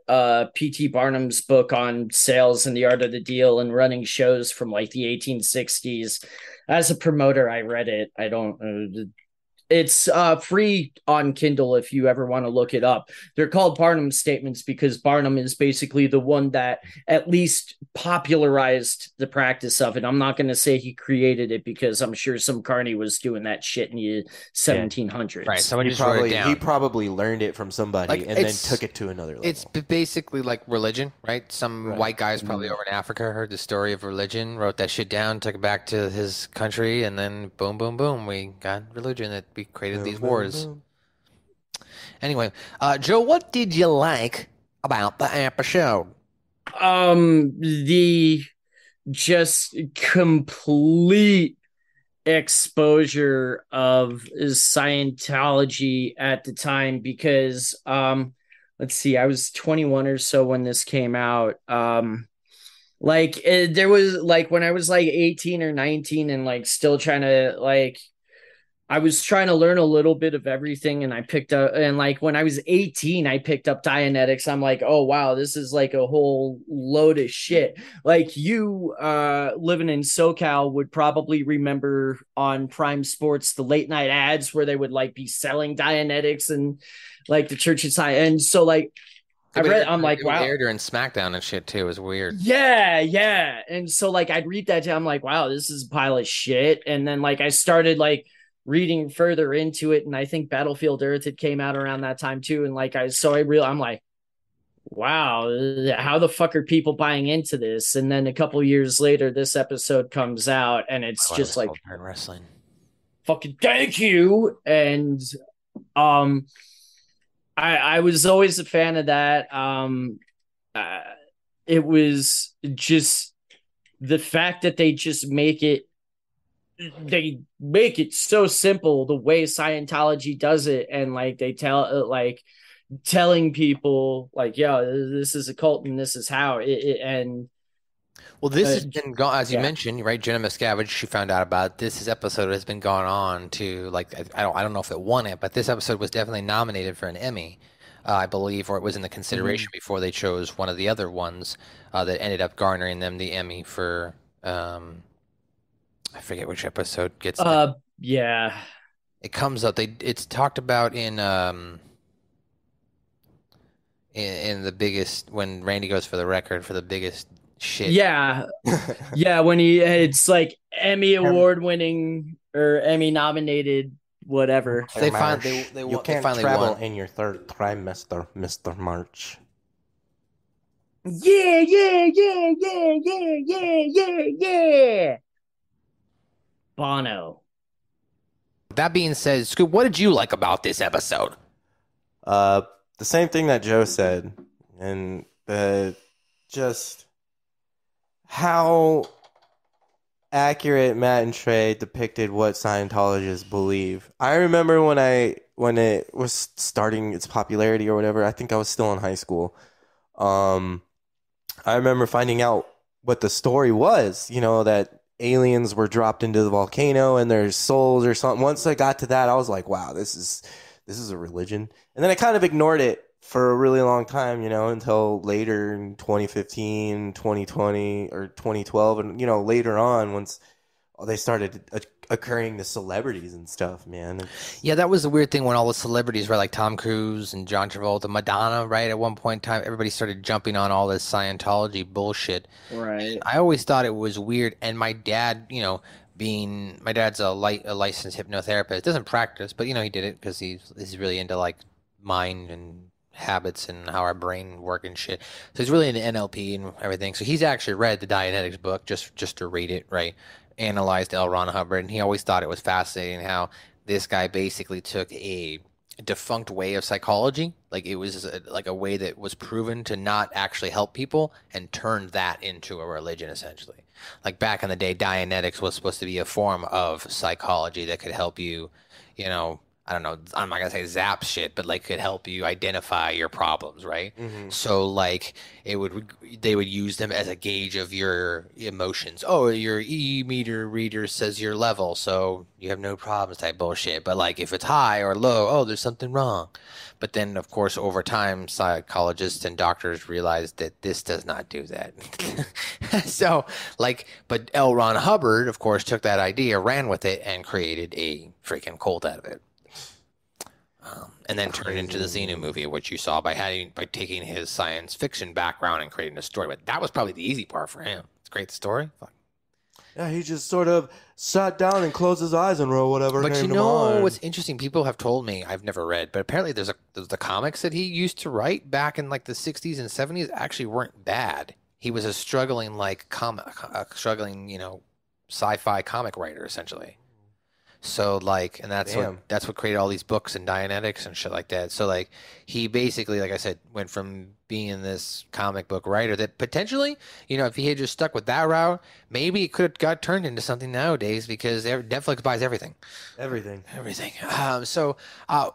P.T. Barnum's book on sales and the art of the deal and running shows from like the 1860s, as a promoter, I read it. I don't... It's free on Kindle if you ever want to look it up. They're called Barnum statements because Barnum is basically the one that at least popularized the practice of it. I'm not going to say he created it because I'm sure some carny was doing that shit in the 1700s. Right. Somebody he probably learned it from somebody and then took it to another level. It's basically like religion, right? Some white guys probably over in Africa heard the story of religion, wrote that shit down, took it back to his country, and then boom, boom, boom, we got religion that created these wars. Anyway, Joe, what did you like about the episode? The just complete exposure of Scientology at the time because let's see, I was 21 or so when this came out. There was like when I was like 18 or 19 and like still trying to like I was trying to learn a little bit of everything, and I picked up, and like when I was 18, I picked up Dianetics. I'm like, oh wow, this is like a whole load of shit. Like you living in SoCal would probably remember on Prime Sports the late night ads where they would like be selling Dianetics and like the Church of Science. And so like I'm like, wow. It aired during SmackDown and shit too. It was weird. Yeah. And so like I'd read that, I'm like, wow, this is a pile of shit. And then like I started like reading further into it, and I think Battlefield Earth had came out around that time too. And like I'm like, wow, how the fuck are people buying into this? And then a couple years later, this episode comes out, and it's just like wrestling. Fucking thank you. And I was always a fan of that. It was just the fact that they just make it so simple the way Scientology does it, and like they telling people like, yeah, this is a cult and this is how it and well, this has been gone, as you mentioned, right? Jenna Miscavige, she found out about it. This episode has been gone on to like I don't know if it won it, but this episode was definitely nominated for an Emmy, I believe, or it was in the consideration before they chose one of the other ones that ended up garnering them the Emmy for. I forget which episode gets. Yeah. It comes up. It's talked about in the biggest when Randy goes for the record for the biggest shit. Yeah, yeah. When it's like Emmy award winning or Emmy nominated, whatever. You can't travel in your third trimester, Mr. March. Yeah. Bono. That being said, Scoop, what did you like about this episode? The same thing that Joe said, and just how accurate Matt and Trey depicted what Scientologists believe. I remember when it was starting its popularity or whatever. I think I was still in high school. I remember finding out what the story was. You know, that aliens were dropped into the volcano and their souls or something. Once I got to that, I was like, wow, this is a religion. And then I kind of ignored it for a really long time, you know, until later in 2015, 2020, or 2012. And, you know, later on, once they started occurring to celebrities and stuff, man. Yeah, that was the weird thing when all the celebrities, right, like Tom Cruise and John Travolta, Madonna, right, at one point in time, everybody started jumping on all this Scientology bullshit. Right. I always thought it was weird, and my dad, you know, my dad's a licensed hypnotherapist, doesn't practice, but, you know, he did it because he's really into, like, mind and habits and how our brain work and shit. So he's really into NLP and everything. So he's actually read the Dianetics book just to read it, right? Analyzed L. Ron Hubbard, and he always thought it was fascinating how this guy basically took a defunct way of psychology, like it was like a way that was proven to not actually help people, and turned that into a religion essentially. Like back in the day, Dianetics was supposed to be a form of psychology that could help you, you know, I don't know, I'm not gonna say zap shit, but like could help you identify your problems, right? Mm-hmm. So like they would use them as a gauge of your emotions. Oh, your E-meter reader says your level, so you have no problems type bullshit. But like if it's high or low, oh, there's something wrong. But then of course over time psychologists and doctors realized that this does not do that. So like, but L. Ron Hubbard of course took that idea, ran with it, and created a freaking cult out of it. And then turned it into the Xenu movie, which you saw by taking his science fiction background and creating a story. But that was probably the easy part for him. It's a great story. Fuck. Yeah, he just sort of sat down and closed his eyes and wrote whatever. But you know what's interesting? People have told me, I've never read, but apparently there's the comics that he used to write back in like the 60s and 70s actually weren't bad. He was a struggling you know, sci-fi comic writer essentially. So like, and that's what created all these books and Dianetics and shit like that. So like, he basically, like I said, went from being this comic book writer that potentially, you know, if he had just stuck with that route, maybe it could have got turned into something nowadays because Netflix buys everything. Everything. So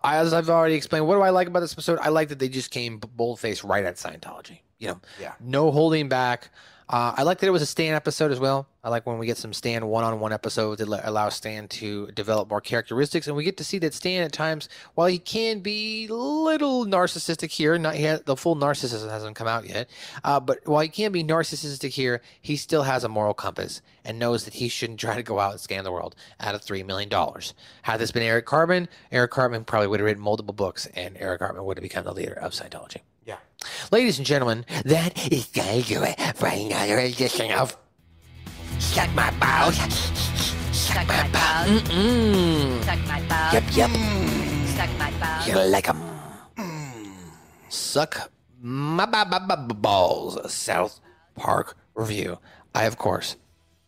as I've already explained, what do I like about this episode? I like that they just came bold-faced right at Scientology. You know, no holding back. I like that it was a stand episode as well. I like when we get some Stan one-on-one episodes that allow Stan to develop more characteristics, and we get to see that Stan at times, while he can be a little narcissistic here, not yet, the full narcissism hasn't come out yet, but while he can be narcissistic here, he still has a moral compass and knows that he shouldn't try to go out and scam the world out of $3 million. Had this been Eric Cartman probably would have written multiple books, and Eric Cartman would have become the leader of Scientology. Yeah. Ladies and gentlemen, that is going to do it for another edition of Suck My Balls. Suck my balls. Suck my balls. Yep. Suck my balls. You like 'em. Suck my balls. South Park Review. I, of course,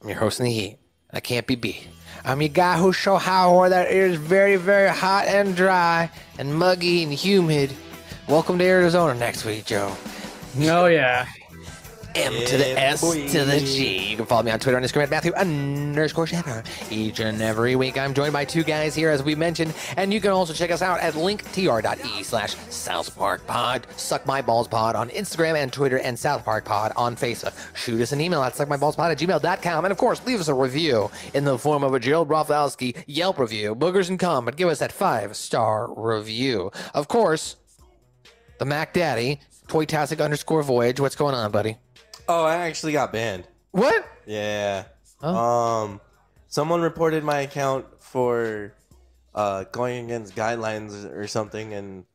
am your host in the heat. I can't be beat. I'm your guy who show how that it is very, very hot and dry and muggy and humid. Welcome to Arizona next week, Joe. Oh, yeah. M to the S to the G. You can follow me on Twitter and Instagram at Matthew_Shepard. Each and every week, I'm joined by two guys here, as we mentioned, and you can also check us out at linktr.ee/South Park Pod. Suck My Balls Pod on Instagram and Twitter, and South Park Pod on Facebook. Shoot us an email at suckmyballspod@gmail.com, and of course, leave us a review in the form of a Gerald Broflowski Yelp review. Boogers and cum, but give us that 5-star review. Of course, the Mac Daddy, Toytastic_Voyage. What's going on, buddy? Oh, I actually got banned. What? Yeah. Oh. Someone reported my account for going against guidelines or something, and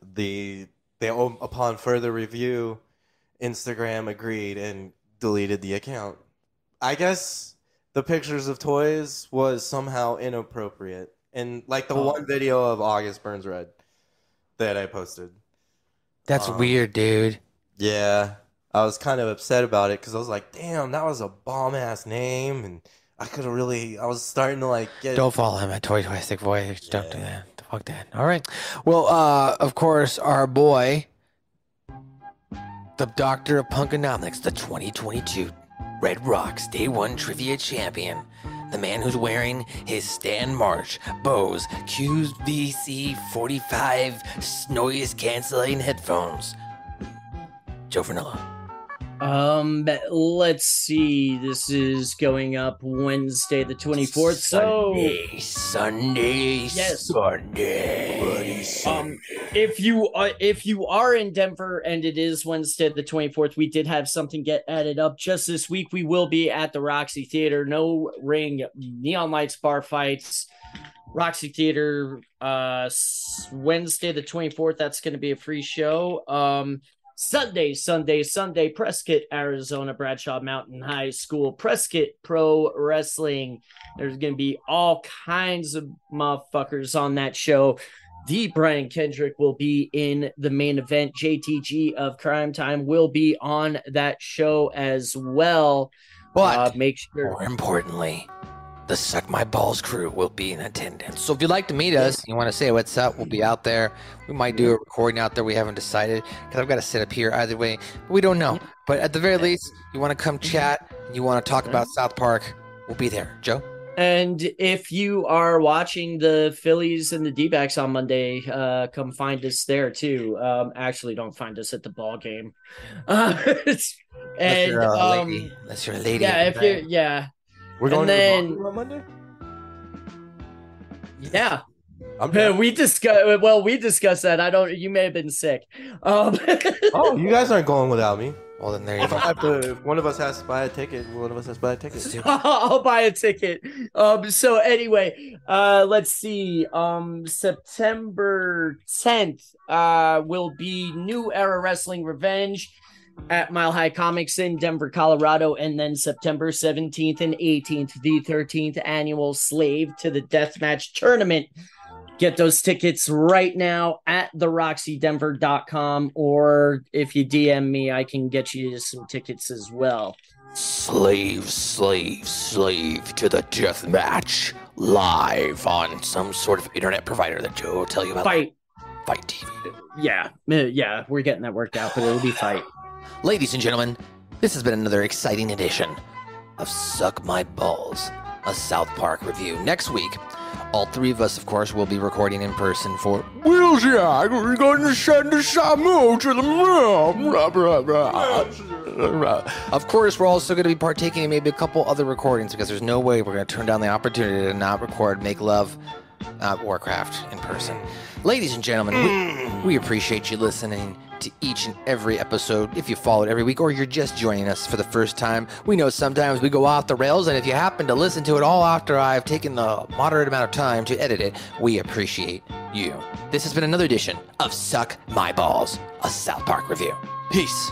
they upon further review, Instagram agreed and deleted the account. I guess the pictures of toys was somehow inappropriate, and like the one video of August Burns Red that I posted. That's weird, dude. Yeah. I was kind of upset about it because I was like, damn, that was a bomb-ass name, and I was starting to like get... Don't follow him at Toytastic Voyage. Don't do that. Fuck that. All right. Well, of course, our boy, the Doctor of Punkonomics, the 2022 Red Rocks Day 1 Trivia Champion, the man who's wearing his Stan March Bose QVC 45 noise-canceling headphones, Joe Fernella. Let's see. This is going up Wednesday the 24th. Sunday. Yes. Sunday. If you are in Denver and it is Wednesday the 24th, we did have something get added up just this week. We will be at the Roxy Theater. No ring, neon lights, bar fights. Roxy Theater, Wednesday the 24th. That's going to be a free show. Sunday, Prescott, Arizona, Bradshaw Mountain High School, Prescott Pro Wrestling. There's going to be all kinds of motherfuckers on that show. The Brian Kendrick will be in the main event. JTG of Crime Time will be on that show as well. But make sure. More importantly, the Suck My Balls crew will be in attendance. So if you'd like to meet us, you want to say what's up, we'll be out there. We might do a recording out there. We haven't decided because I've got to sit up here either way. But we don't know. But at the very least, you want to come chat, you want to talk about South Park, we'll be there. Joe? And if you are watching the Phillies and the D-backs on Monday, come find us there too. Actually, don't find us at the ball game. Unless you're a lady. Yeah. We're going to the ball on Monday? Yeah. We discussed that. You may have been sick. Oh, you guys aren't going without me. Well, then there you go. If one of us has to buy a ticket, I'll buy a ticket. So anyway, let's see. September 10th will be New Era Wrestling Revenge at Mile High Comics in Denver, Colorado, and then September 17th and 18th, the 13th annual Slave to the Deathmatch Tournament. Get those tickets right now at theroxydenver.com, or if you DM me, I can get you some tickets as well. Slave to the Deathmatch, live on some sort of internet provider that Joe will tell you about. Fight TV. Yeah, we're getting that worked out, but it'll be Fight. Ladies and gentlemen, this has been another exciting edition of Suck My Balls, a South Park review. Next week, All three of us, of course, will be recording in person for Wheeljack. We're going to send the Samu to the moon. Blah, blah, blah. Of course, we're also going to be partaking in maybe a couple other recordings because there's no way we're going to turn down the opportunity to not record Make Love Warcraft in person. Ladies and gentlemen, we appreciate you listening to each and every episode. If you followed every week or you're just joining us for the first time, we know sometimes we go off the rails, and if you happen to listen to it all after I've taken the moderate amount of time to edit it, we appreciate you. This has been another edition of Suck My Balls, a South Park review. Peace.